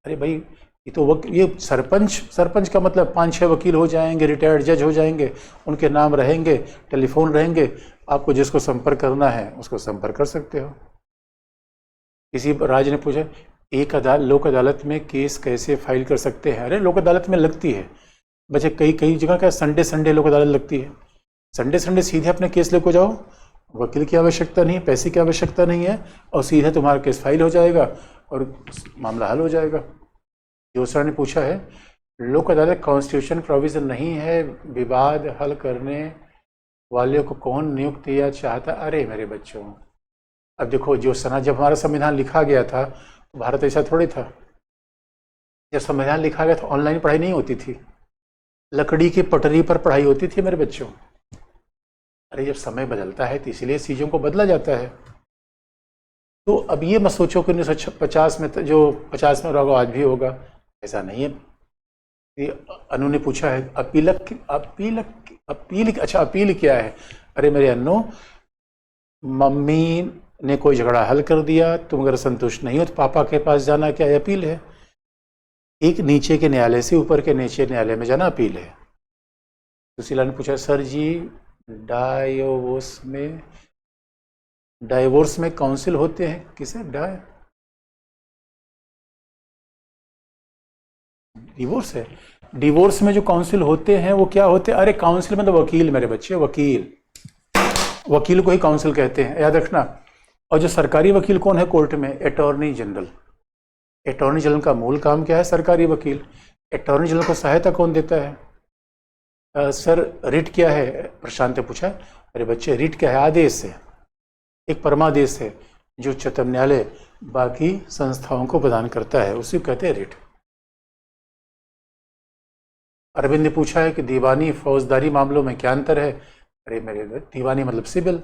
[SPEAKER 1] अरे भाई ये तो ये सरपंच का मतलब 5-6 वकील हो जाएंगे, रिटायर्ड जज हो जाएंगे, उनके नाम रहेंगे, टेलीफोन रहेंगे, आपको जिसको संपर्क करना है उसको संपर्क कर सकते हो। किसी राज ने पूछा लोक अदालत में केस कैसे फाइल कर सकते हैं। अरे लोक अदालत में लगती है बच्चे, कई जगह क्या संडे लोक अदालत लगती है। संडे सीधे अपने केस लेको जाओ, वकील की आवश्यकता नहीं है, पैसे की आवश्यकता नहीं है, और सीधे तुम्हारा केस फाइल हो जाएगा और मामला हल हो जाएगा। दूसरा ने पूछा है लोक अदालत कॉन्स्टिट्यूशन प्रोविजन नहीं है, विवाद हल करने वाले को कौन नियुक्त या चाहता। अरे मेरे बच्चों, अब देखो जब हमारा संविधान लिखा गया था तो भारत ऐसा थोड़ी था। जब संविधान लिखा गया था ऑनलाइन पढ़ाई नहीं होती थी, लकड़ी की पटरी पर पढ़ाई होती थी मेरे बच्चों। अरे जब समय बदलता है तो इसीलिए चीज़ों को बदला जाता है। तो अब ये मत सोचो कि 1950 में जो 50 में होगा आज भी होगा, ऐसा नहीं है। अनु ने पूछा है अपील क्या है। अरे मेरे अनु, मम्मी ने कोई झगड़ा हल कर दिया, तुम अगर संतुष्ट नहीं हो तो पापा के पास जाना क्या अपील है। एक नीचे के न्यायालय से ऊपर के नीचे न्यायालय में जाना अपील है। सुशीला ने पूछा सर जी डाइवोर्स में काउंसिल होते हैं किसे? डिवोर्स है। डिवोर्स में जो काउंसिल होते हैं वो क्या होते हैं? अरे काउंसिल मतलब वकील मेरे बच्चे, वकील को ही काउंसिल कहते हैं, याद रखना। और जो सरकारी वकील कौन है कोर्ट में? Attorney general. अटॉर्नी जनरल का मूल काम क्या है? सरकारी वकील। अटॉर्नी जनरल को सहायता कौन देता है? सर रिट क्या है? प्रशांत ने पूछा। अरे बच्चे रिट क्या है? आदेश है, एक परमादेश है जो उच्चतम न्यायालय बाकी संस्थाओं को प्रदान करता है, उसी को कहते हैं रिट। अरविंद ने पूछा है कि दीवानी फौजदारी मामलों में क्या अंतर है? अरे मेरे दीवानी मतलब सिविल।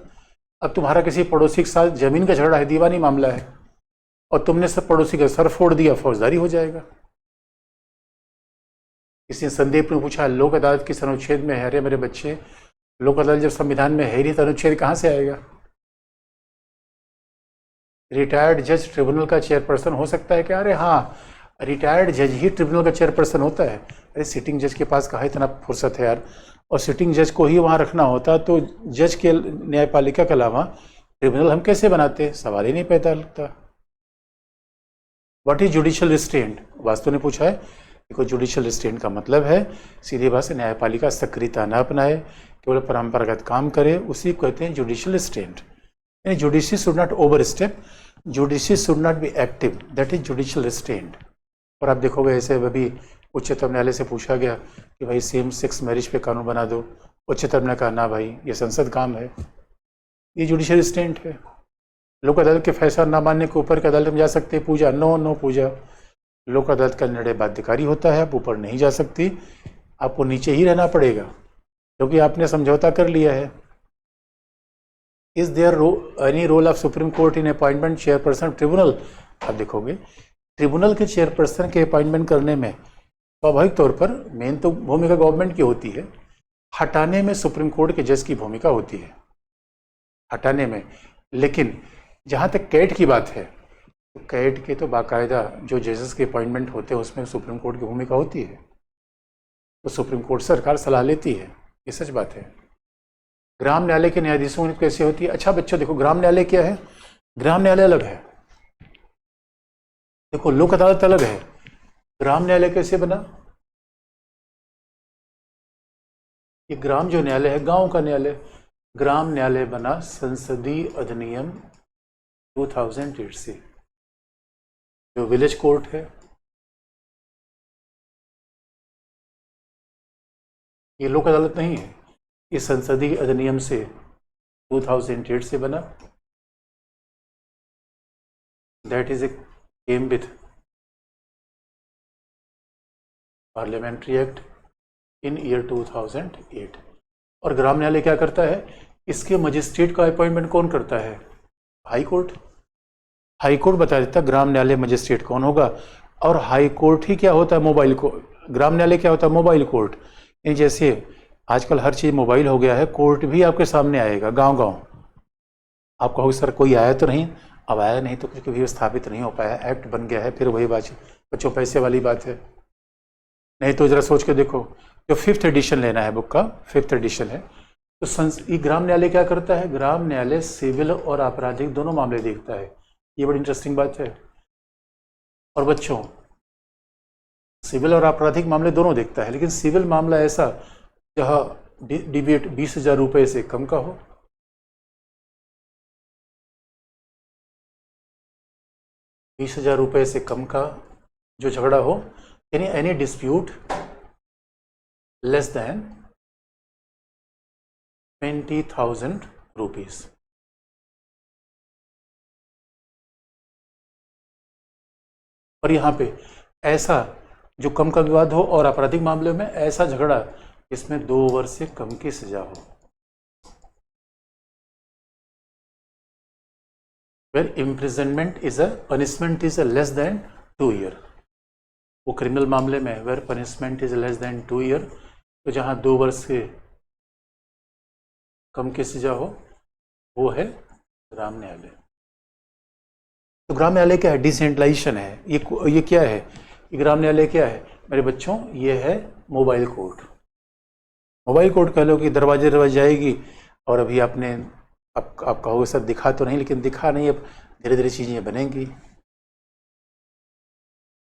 [SPEAKER 1] अब तुम्हारा किसी पड़ोसी के साथ जमीन का झगड़ा है, दीवानी मामला है, और तुमने सब पड़ोसी का सर फोड़ दिया, फौजदारी हो जाएगा। किसी संदीप ने पूछा लोक अदालत किस अनुच्छेद में है? अरे मेरे बच्चे लोक अदालत जब संविधान में है नहीं तो अनुच्छेद कहाँ से आएगा? रिटायर्ड जज ट्रिब्यूनल का चेयरपर्सन हो सकता है क्या? अरे हाँ, रिटायर्ड जज ही ट्रिब्यूनल का चेयरपर्सन होता है। अरे सिटिंग जज के पास कहाँ इतना फुर्सत है यार, और सिटिंग जज को ही वहाँ रखना होता तो जज के न्यायपालिका के अलावा ट्रिब्यूनल हम कैसे बनाते? सवाल ही नहीं पैदा लगता। What is judicial restraint? Vastu ने पूछा है। देखो जुडिशियल रिस्ट्रेंट का मतलब है सीधी बात से न्यायपालिका सक्रियता न अपनाए, केवल परंपरागत काम करे, उसी को कहते हैं जुडिशियल रिस्ट्रेंट। यानी judiciary should not over step, judiciary should not be active, that is judicial restraint. और आप देखोगे ऐसे अभी उच्चतम न्यायालय से पूछा गया कि भाई सेम सेक्स मैरिज पे कानून बना दो, उच्चतम ने कहा ना भाई ये संसद काम है, ये जुडिशियल रिस्ट्रेंट है। लोक अदालत के फैसला ना मानने के ऊपर की अदालत में जा सकते हैं पूजा? नो पूजा। लोक अदालत का निर्णय बाध्यकारी होता है, आप ऊपर नहीं जा सकती, आपको नीचे ही रहना पड़ेगा क्योंकि आपने समझौता कर लिया है। Is there any role of supreme Court in appointment chairperson tribunal? आप देखोगे ट्रिब्यूनल के चेयरपर्सन के अपॉइंटमेंट करने में स्वाभाविक तौर पर मेन तो भूमिका गवर्नमेंट की होती है, हटाने में सुप्रीम कोर्ट के जज की भूमिका होती है, हटाने में। लेकिन जहाँ तक कैट की बात है तो कैट के तो बाकायदा जो जजेस के अपॉइंटमेंट होते हैं उसमें सुप्रीम कोर्ट की भूमिका होती है, तो सुप्रीम कोर्ट सरकार सलाह लेती है, ये सच बात है। ग्राम न्यायालय के न्यायाधीशों की कैसे होती है? अच्छा बच्चों देखो ग्राम न्यायालय क्या है? ग्राम न्यायालय अलग है, देखो लोक अदालत अलग है, ग्राम न्यायालय कैसे बना? ये ग्राम जो न्यायालय है गांव का न्यायालय, ग्राम न्यायालय बना संसदीय अधिनियम 2008 से। जो विलेज कोर्ट है ये लोक अदालत नहीं है, ये संसदीय अधिनियम से 2008 से बना। That is a came with parliamentary act in year 2008। और ग्राम न्यायालय क्या करता है? इसके मजिस्ट्रेट का अपॉइंटमेंट कौन करता है? High court. हाई कोर्ट बता देता ग्राम न्यायालय मजिस्ट्रेट कौन होगा, और हाई कोर्ट ही क्या होता है? Mobile court. ग्राम न्यायालय क्या होता है? Mobile court. यानी जैसे आजकल हर चीज़ मोबाइल हो गया है, कोर्ट भी आपके सामने आएगा गांव गांव। आप कहोगे सर कोई आया तो नहीं? अब आया नहीं तो क्योंकि भी स्थापित नहीं हो पाया, एक्ट बन गया है, फिर वही बात बच्चों पैसे वाली बात है। नहीं तो जरा सोच के देखो, जो 5th एडिशन लेना है बुक का, 5th एडिशन है, तो ये ग्राम न्यायालय क्या करता है? ग्राम न्यायालय सिविल और आपराधिक दोनों मामले देखता है, ये बड़ी इंटरेस्टिंग बात है। और बच्चों सिविल और आपराधिक मामले दोनों देखता है, लेकिन सिविल मामला ऐसा जहाँ डिबेट 20,000 रुपये से कम का हो, 20,000 रुपये से कम का जो झगड़ा हो, यानी any dispute less than 20,000 rupees. और यहाँ पे ऐसा जो कम का विवाद हो, और आपराधिक मामले में ऐसा झगड़ा इसमें 2 वर्ष से कम की सजा हो। Where imprisonment is a punishment is less than 2 year. वो क्रिमिनल मामले में where punishment is less than 2 year, तो जहाँ 2 वर्ष से कम की सजा हो वो है ग्राम न्यायालय। तो ग्राम न्यायालय क्या है? डिसेंट्रलाइजेशन है। ये क्या है? कि ग्राम न्यायालय क्या है मेरे बच्चों, ये है मोबाइल कोर्ट। मोबाइल कोर्ट कह लो कि दरवाजे दरवाजे जाएगी, और अभी आपने आप कहोगे सर दिखा तो नहीं, लेकिन दिखा नहीं, अब धीरे धीरे चीज़ें बनेंगी।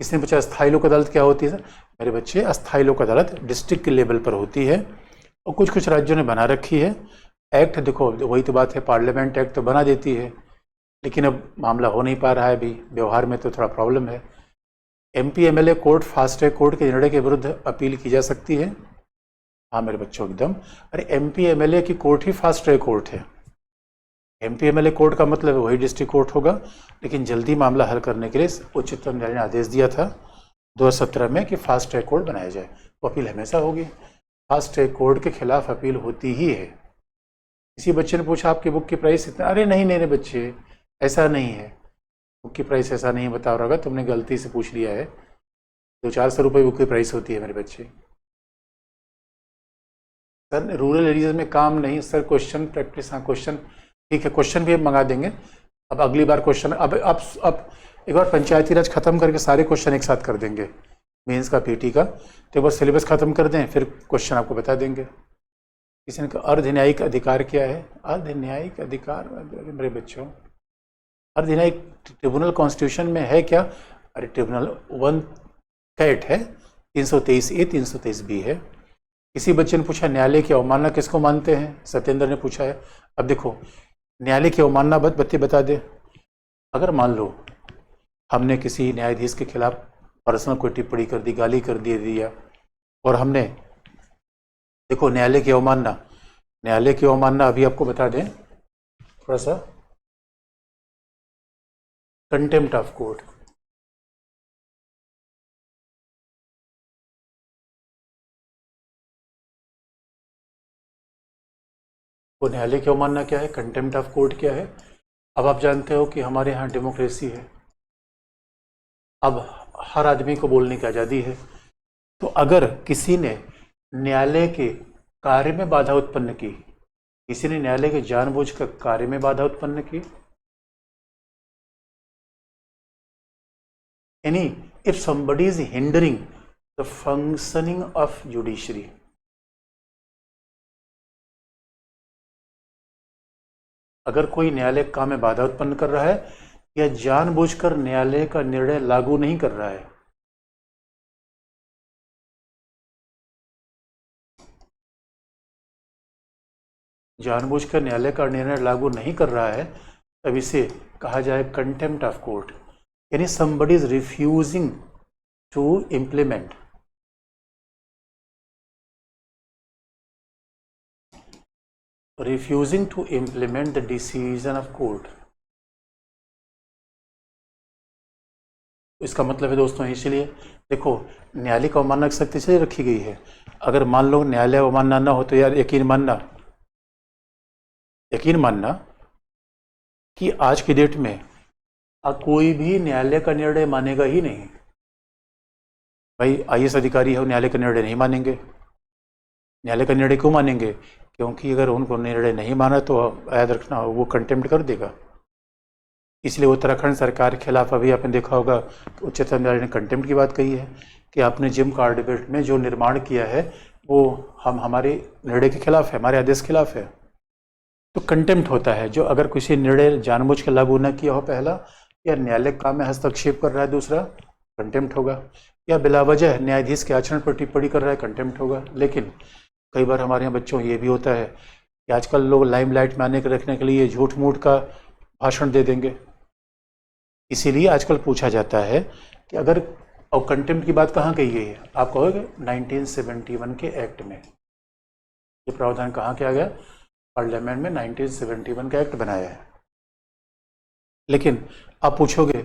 [SPEAKER 1] किसने पूछा अस्थायी लोक अदालत क्या होती है? सर मेरे बच्चे, अस्थायी लोक अदालत डिस्ट्रिक्ट के लेवल पर होती है, और कुछ कुछ राज्यों ने बना रखी है। एक्ट देखो, वही तो बात है, पार्लियामेंट एक्ट तो बना देती है, लेकिन अब मामला हो नहीं पा रहा है, अभी व्यवहार में तो थोड़ा प्रॉब्लम है। MP MLA court, fast track court के निर्णय के विरुद्ध अपील की जा सकती है। हाँ मेरे बच्चों एकदम, अरे MP MLA की कोर्ट ही फास्ट ट्रैक कोर्ट है। MP MLA कोर्ट का मतलब वही डिस्ट्रिक्ट कोर्ट होगा, लेकिन जल्दी मामला हल करने के लिए उच्चतम न्यायालय ने आदेश दिया था 2017 में कि फास्ट ट्रैक कोर्ट बनाया जाए, तो अपील हमेशा होगी। फास्ट ट्रैक कोर्ट के खिलाफ अपील होती ही है। किसी बच्चे ने पूछा आपकी बुक की प्राइस इतना, अरे नहीं नहीं बच्चे, ऐसा नहीं है, बुक की प्राइस ऐसा नहीं बता रहा होगा, तुमने गलती से पूछ लिया है। 200-400 रुपये बुक की प्राइस होती है मेरे बच्चे। सर रूरल एरियाज में काम नहीं सर, क्वेश्चन प्रैक्टिस, हाँ क्वेश्चन ठीक है, क्वेश्चन भी मंगा देंगे। अब अगली बार क्वेश्चन, अब एक बार पंचायती राज खत्म करके सारे क्वेश्चन एक साथ कर देंगे, मेंस का PT का, तो एक बार सिलेबस खत्म कर दें, फिर क्वेश्चन आपको बता देंगे। किसी ने कहा अर्धन्यायिक अधिकार क्या है? अर्धन्यायिक अधिकार मेरे बच्चों, अर्धन्यायिक ट्रिब्यूनल कॉन्स्टिट्यूशन में है क्या? अरे ट्रिब्यूनल 1 कैट है, 323A 323B है। किसी बच्चे ने पूछा न्यायालय की अवमानना किसको मानते हैं? सत्येंद्र ने पूछा है। अब देखो, न्यायालय की अवमानना बता दे। अगर मान लो हमने किसी न्यायाधीश के खिलाफ पर्सनल कोई टिप्पणी कर दी, गाली कर दिया, और हमने देखो न्यायालय की अवमानना अभी आपको बता दें थोड़ा सा, कंटेम्प्ट ऑफ कोर्ट। वो न्यायालय की अवमानना क्या है, कंटेम्प्ट ऑफ कोर्ट क्या है? अब आप जानते हो कि हमारे यहाँ डेमोक्रेसी है, अब हर आदमी को बोलने की आज़ादी है। तो अगर किसी ने न्यायालय के कार्य में बाधा उत्पन्न की, किसी ने न्यायालय के जानबूझकर कार्य में बाधा उत्पन्न की, यानी if somebody is hindering the functioning of judiciary, अगर कोई न्यायालय काम में बाधा उत्पन्न कर रहा है या जानबूझकर न्यायालय का निर्णय लागू नहीं कर रहा है, जानबूझकर न्यायालय का निर्णय लागू नहीं कर रहा है, तब इसे कहा जाए कंटेम्प्ट ऑफ कोर्ट। यानी somebody is refusing to implement, the decision of court। इसका मतलब है दोस्तों, इसलिए देखो न्यायालय का अवमानना की शक्ति से रखी गई है। अगर मान लो न्यायालय अवमानना ना हो तो यार यकीन मानना कि आज की डेट में कोई भी न्यायालय का निर्णय मानेगा ही नहीं। भाई IAS अधिकारी है, न्यायालय का निर्णय नहीं मानेंगे। न्यायालय का निर्णय क्यों मानेंगे? क्योंकि अगर उनको निर्णय नहीं माना तो याद रखना वो कंटेम्प्ट कर देगा। इसलिए उत्तराखंड सरकार के खिलाफ अभी आपने देखा होगा उच्चतम न्यायालय ने कंटेम्प्ट की बात कही है कि आपने जिम कॉर्बेट में जो निर्माण किया है वो हमारे निर्णय के खिलाफ है, हमारे आदेश के खिलाफ है, तो कंटेम्प्ट होता है। जो अगर किसी निर्णय जानबूझ के लागू न किया हो पहला, या न्यायालय काम में हस्तक्षेप कर रहा है दूसरा, कंटेम्प्ट होगा, या बिलावजह न्यायाधीश के आचरण पर टिप्पणी कर रहा है, कंटेम्प्ट होगा। लेकिन कई बार हमारे यहाँ बच्चों ये भी होता है कि आजकल लोग लाइमलाइट में आने के रखने के लिए झूठ मूठ का भाषण दे देंगे। इसीलिए आजकल पूछा जाता है कि अगर, और कंटेम्प्ट की बात कहाँ कही गई है? आप कहोगे 1971 के एक्ट में ये प्रावधान कहाँ किया गया? पार्लियामेंट में 1971 का एक्ट बनाया है। लेकिन आप पूछोगे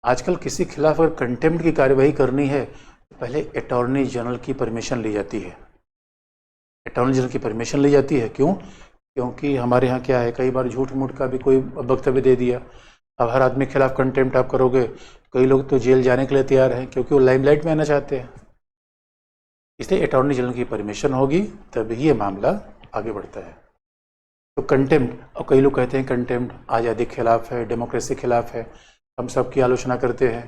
[SPEAKER 1] आजकल किसी खिलाफ अगर कंटेम्प्ट की कार्यवाही करनी है तो पहले अटॉर्नी जनरल की परमिशन ली जाती है। अटॉर्नी जनरल की परमिशन ली जाती है, क्यों? क्योंकि हमारे यहाँ क्या है, कई बार झूठ मूठ का भी कोई वक्तव्य दे दिया, अब हर आदमी के खिलाफ कंटेम्प्ट आप करोगे, कई लोग तो जेल जाने के लिए तैयार हैं क्योंकि वो लाइमलाइट में आना चाहते हैं। इसलिए अटॉर्नी जनरल की परमिशन होगी तभी ये मामला आगे बढ़ता है। तो कंटेम्प्ट, और कई लोग कहते हैं कंटेम्प्ट आज़ादी के खिलाफ है, डेमोक्रेसी के खिलाफ है, हम सब की आलोचना करते हैं।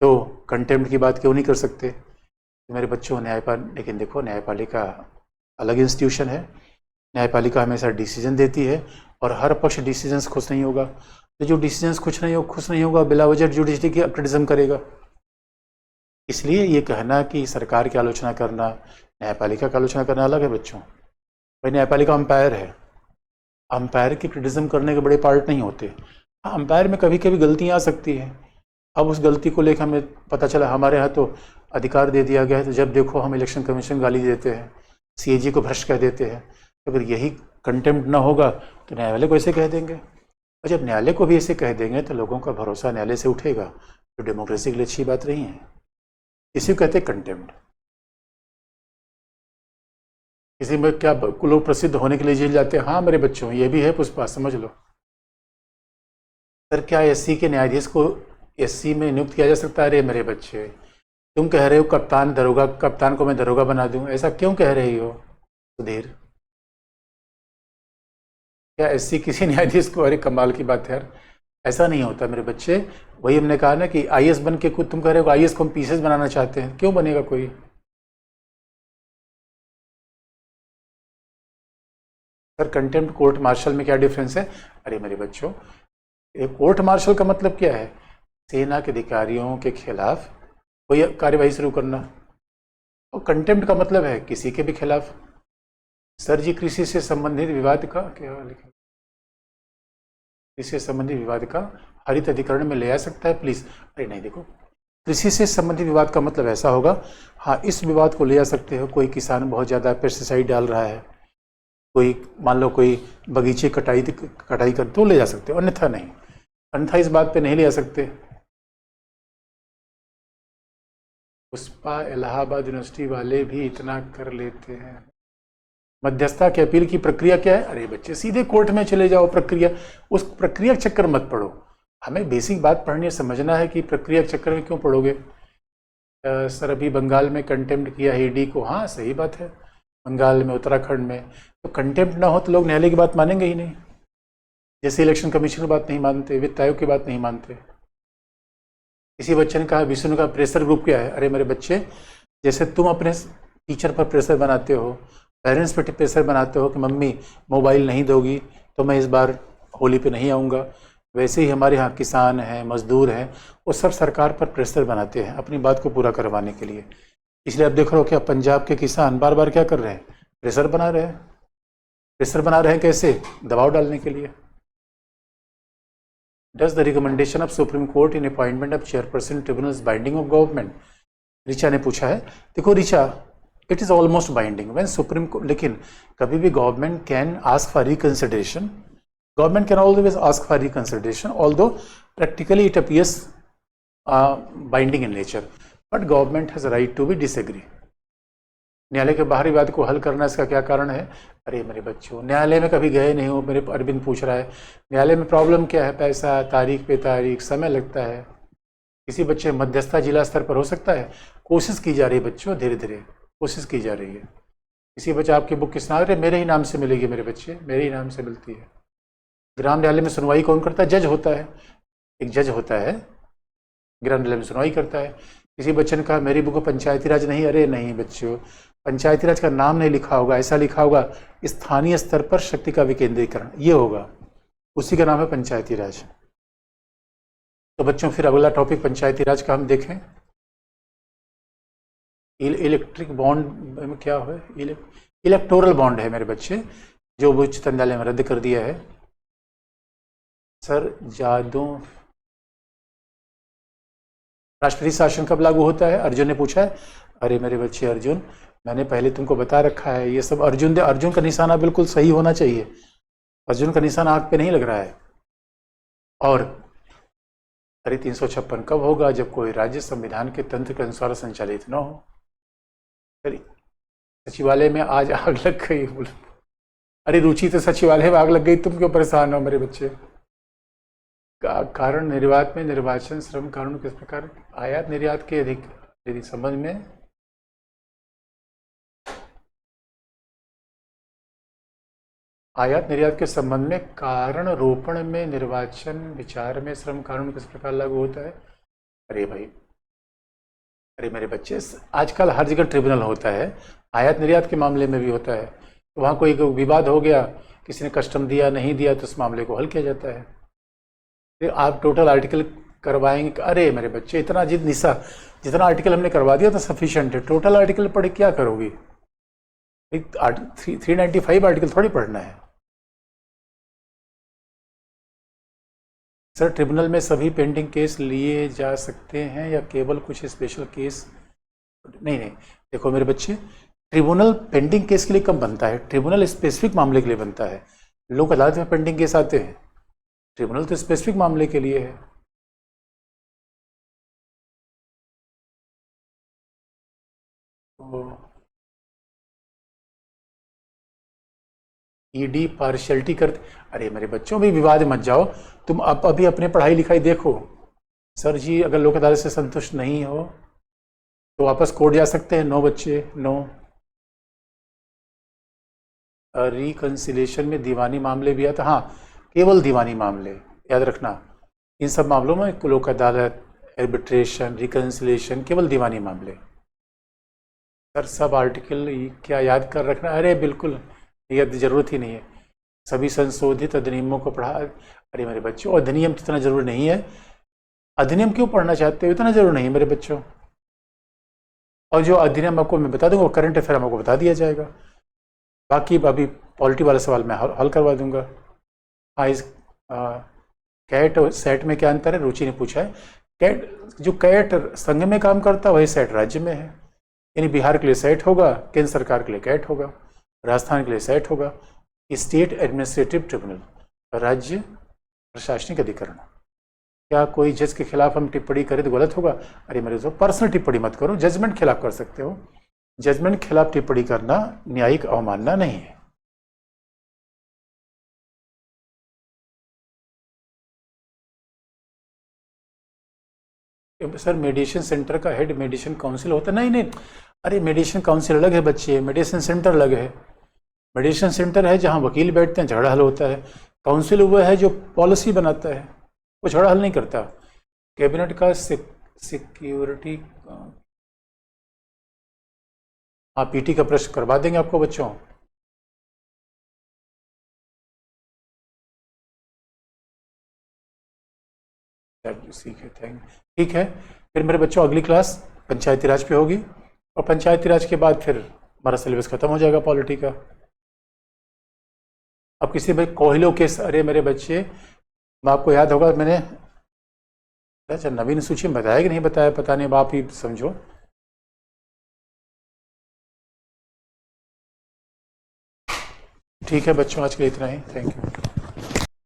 [SPEAKER 1] तो कंटेम्प्ट की बात क्यों नहीं कर सकते? तो मेरे बच्चों लेकिन देखो, न्यायपालिका अलग इंस्टीट्यूशन है। न्यायपालिका हमेशा डिसीजन देती है और हर पक्ष डिसीजन से खुश नहीं होगा। तो जो डिसीजन खुश नहीं होगा बिला वजह जुडिशरी की क्रिटिसिज्म करेगा। इसलिए ये कहना कि सरकार की आलोचना करना, न्यायपालिका की आलोचना करना अलग है बच्चों। भाई न्यायपालिका अंपायर है, अंपायर की क्रिटिसिज्म करने के बड़े पार्ट नहीं होते। हाँ, अंपायर में कभी कभी गलतियाँ आ सकती हैं। अब उस गलती को लेकर हमें पता चला हमारे यहाँ तो अधिकार दे दिया गया है, तो जब देखो हम इलेक्शन कमीशन गाली देते हैं, सीएजी को भ्रष्ट कह देते हैं। अगर यही कंटेम्प्ट ना होगा तो न्यायालय को ऐसे कह देंगे, और जब न्यायालय को भी ऐसे कह देंगे तो लोगों का भरोसा न्यायालय से उठेगा, तो डेमोक्रेसी के लिए अच्छी बात नहीं है। इसी को कहते हैं कंटेम्प्ट। किसी में क्या लोग प्रसिद्ध होने के लिए जेल जाते हैं? हाँ मेरे बच्चों, ये भी है पुष्पा, समझ लो। सर क्या एससी के न्यायाधीश को एससी में नियुक्त किया जा सकता है? अरे मेरे बच्चे, तुम कह रहे हो कप्तान को मैं दरोगा बना दूं, ऐसा क्यों कह रही हो सुधीर? क्या एससी किसी न्यायाधीश को? अरे कमाल की बात है यार, ऐसा नहीं होता मेरे बच्चे। वही हमने कहा ना कि आईएएस बन के खुद तुम कह रहे हो आईएएस को हम पीसेस बनाना चाहते हैं, क्यों बनेगा कोई? सर कंटेम्प्ट कोर्ट मार्शल में क्या डिफरेंस है? अरे मेरे बच्चों, कोर्ट मार्शल का मतलब क्या है? सेना के अधिकारियों के खिलाफ कोई कार्यवाही शुरू करना। और कंटेम्प्ट का मतलब है किसी के भी खिलाफ। सर जी कृषि से संबंधित विवाद का क्या लिखा? कृषि से संबंधित विवाद का हरित अधिकरण में ले आ सकता है प्लीज? अरे नहीं, देखो कृषि से संबंधित विवाद का मतलब ऐसा होगा, हाँ इस विवाद को ले आ सकते हो। कोई किसान बहुत ज़्यादा पेस्टिसाइड डाल रहा है, कोई मान लो कोई बगीचे कटाई कर, तो ले जा सकते हो, अन्यथा नहीं। अन्यथा इस बात पे नहीं ले आ सकते। पुष्पा इलाहाबाद यूनिवर्सिटी वाले भी इतना कर लेते हैं। मध्यस्थता की अपील की प्रक्रिया क्या है? अरे बच्चे सीधे कोर्ट में चले जाओ। प्रक्रिया, उस प्रक्रिया के चक्कर मत पड़ो। हमें बेसिक बात पढ़नी है, समझना है कि प्रक्रिया के चक्कर में क्यों पढ़ोगे। सर अभी बंगाल में कंटेम्प्ट किया है ईडी को। हाँ सही बात है, बंगाल में, उत्तराखंड में। तो कंटेम्प्ट ना हो तो लोग न्यायालय की बात मानेंगे ही नहीं। जैसे इलेक्शन कमीशन की बात नहीं मानते, वित्त आयोग की बात नहीं मानते। किसी बच्चे ने कहा विष्णु का प्रेशर ग्रुप क्या है? अरे मेरे बच्चे, जैसे तुम अपने टीचर पर प्रेशर बनाते हो, पेरेंट्स पे प्रेशर बनाते हो कि मम्मी मोबाइल नहीं दोगी तो मैं इस बार होली पे नहीं आऊँगा, वैसे ही हमारे यहाँ किसान हैं, मजदूर हैं, वो सब सरकार पर प्रेशर बनाते हैं अपनी बात को पूरा करवाने के लिए। इसलिए अब देख रहे हो क्या पंजाब के किसान बार बार क्या कर रहे हैं? प्रेशर बना रहे हैं। प्रेशर बना रहे हैं कैसे? दबाव डालने के लिए। Does the recommendation of Supreme Court in appointment of chairperson tribunal is binding of government? Richa ने पूछा है। देखो Richa, it is almost binding when Supreme Court, लेकिन कभी भी government can ask for reconsideration. Government can always ask for reconsideration, although practically it appears binding in nature, but government has right to be disagree. न्यायालय के बाहरी विवाद को हल करना, इसका क्या कारण है? अरे मेरे बच्चों, न्यायालय में कभी गए नहीं हो, मेरे अरविंद पूछ रहा है न्यायालय में प्रॉब्लम क्या है? पैसा, तारीख पे तारीख, समय लगता है। किसी बच्चे मध्यस्थता जिला स्तर पर हो सकता है? कोशिश की जा रही है बच्चों, धीरे धीरे कोशिश की जा रही है। किसी बच्चे आपकी बुक किस नाम? अरे मेरे ही नाम से मिलेगी मेरे बच्चे, मेरे ही नाम से मिलती है। ग्राम न्यायालय में सुनवाई कौन करता है? जज होता है, एक जज होता है, ग्राम न्यायालय में सुनवाई करता है। किसी बच्चे ने कहा मेरी बुक पंचायती राज नहीं। अरे नहीं बच्चों, पंचायती राज का नाम नहीं लिखा होगा, ऐसा लिखा होगा स्थानीय स्तर पर शक्ति का विकेंद्रीकरण, ये होगा, उसी का नाम है पंचायती राज। तो बच्चों फिर अगला टॉपिक पंचायती राज का हम देखें। इलेक्ट्रिक बॉन्ड में क्या है? इलेक्टोरल बॉन्ड है मेरे बच्चे, जो उच्चतम न्यायालय में रद्द कर दिया है। सर जादू राष्ट्रपति शासन कब लागू होता है? अर्जुन ने पूछा है। अरे मेरे बच्चे अर्जुन, मैंने पहले तुमको बता रखा है, ये सब अर्जुन का निशाना बिल्कुल सही होना चाहिए। अर्जुन का निशाना आंख पे नहीं लग रहा है। और अरे 356 कब होगा? जब कोई राज्य संविधान के तंत्र के अनुसार संचालित न हो। सचिवालय में आज आग लग गई। अरे रुचि, तो सचिवालय में आग लग गई, तुम क्यों परेशान हो मेरे बच्चे? कारण निर्वात में निर्वाचन श्रम कानून किस प्रकार आयात निर्यात के अधिक संबंध में आयात निर्यात के संबंध में कारण रोपण में निर्वाचन विचार में श्रम कानून किस प्रकार लागू होता है? अरे भाई अरे मेरे बच्चे, आजकल हर जगह ट्रिब्यूनल होता है, आयात निर्यात के मामले में भी होता है। तो वहाँ कोई विवाद हो गया, किसी ने कस्टम दिया नहीं दिया, तो उस मामले को हल किया जाता है। फिर आप टोटल आर्टिकल करवाएंगे, अरे मेरे बच्चे इतना जितना आर्टिकल हमने करवा दिया तो सफिशिएंट है। टोटल आर्टिकल पढ़ के क्या करोगी? 395 आर्टिकल थोड़ी पढ़ना है। सर ट्रिब्यूनल में सभी पेंडिंग केस लिए जा सकते हैं या केवल कुछ स्पेशल केस? नहीं नहीं, देखो मेरे बच्चे, ट्रिब्यूनल पेंडिंग केस के लिए कब बनता है? ट्रिब्यूनल स्पेसिफिक मामले के लिए बनता है। लोक अदालत में पेंडिंग केस आते हैं, ट्रिब्यूनल तो स्पेसिफिक मामले के लिए है। तो ईडी पार्शियलिटी करते, अरे मेरे बच्चों भी विवाद मत जाओ। तुम अब अभी अपने पढ़ाई लिखाई देखो। सर जी अगर लोक अदालत से संतुष्ट नहीं हो तो वापस कोर्ट जा सकते हैं। नो बच्चे, नो। रिकंसिलेशन में दीवानी मामले भी आता, हाँ केवल दीवानी मामले, याद रखना। इन सब मामलों में लोक अदालत, आर्बिट्रेशन, रिकंसिलेशन, केवल दीवानी मामले। सर सब आर्टिकल क्या याद कर रखना? अरे बिल्कुल, ये जरूरत ही नहीं है। सभी संशोधित अधिनियमों को पढ़ा, अरे मेरे बच्चों अधिनियम तो इतना जरूरी नहीं है। अधिनियम क्यों पढ़ना चाहते हो? इतना जरूरी नहीं है मेरे बच्चों। और जो अधिनियम आपको मैं बता दूंगा, करंट अफेयर आपको बता दिया जाएगा। बाकी अभी पॉलिटी वाला सवाल मैं हल करवा दूंगा। हाँ, इस कैट और सेट में क्या अंतर है? रुचि ने पूछा है। कैट संघ में काम करता है, वही सेट राज्य में है। यानी बिहार के लिए सेट होगा, केंद्र सरकार के लिए कैट होगा, राजस्थान के लिए सेट होगा। स्टेट एडमिनिस्ट्रेटिव ट्रिब्यूनल, राज्य प्रशासनिक अधिकरण। क्या कोई जज के खिलाफ हम टिप्पणी करें तो गलत होगा? अरे मेरे दोस्तों पर्सनल टिप्पणी मत करो, जजमेंट खिलाफ कर सकते हो। जजमेंट खिलाफ टिप्पणी करना न्यायिक अवमानना नहीं है। सर मेडिएशन सेंटर का हेड मेडिएशन काउंसिल होता है? नहीं नहीं, अरे मेडिएशन काउंसिल अलग है बच्चे, मेडिएशन सेंटर अलग है। मेडिएशन सेंटर है जहां वकील बैठते हैं, झगड़ा हल होता है। काउंसिल वो है जो पॉलिसी बनाता है, वो झगड़ा हल नहीं करता। कैबिनेट का सिक्योरिटी, हाँ पीटी का प्रश्न करवा देंगे आपको बच्चों। ठीक है। फिर मेरे बच्चों अगली क्लास पंचायती राज पे होगी, और पंचायती राज के बाद फिर हमारा सिलेबस खत्म हो जाएगा पॉलिटी का। अब किसी भाई कोहिलो केस, अरे मेरे बच्चे, मैं आपको याद होगा मैंने, अच्छा नवीन सूची में बताया कि नहीं बताया पता नहीं, अब आप ही समझो। ठीक है बच्चों, आज के लिए इतना ही, थैंक यू।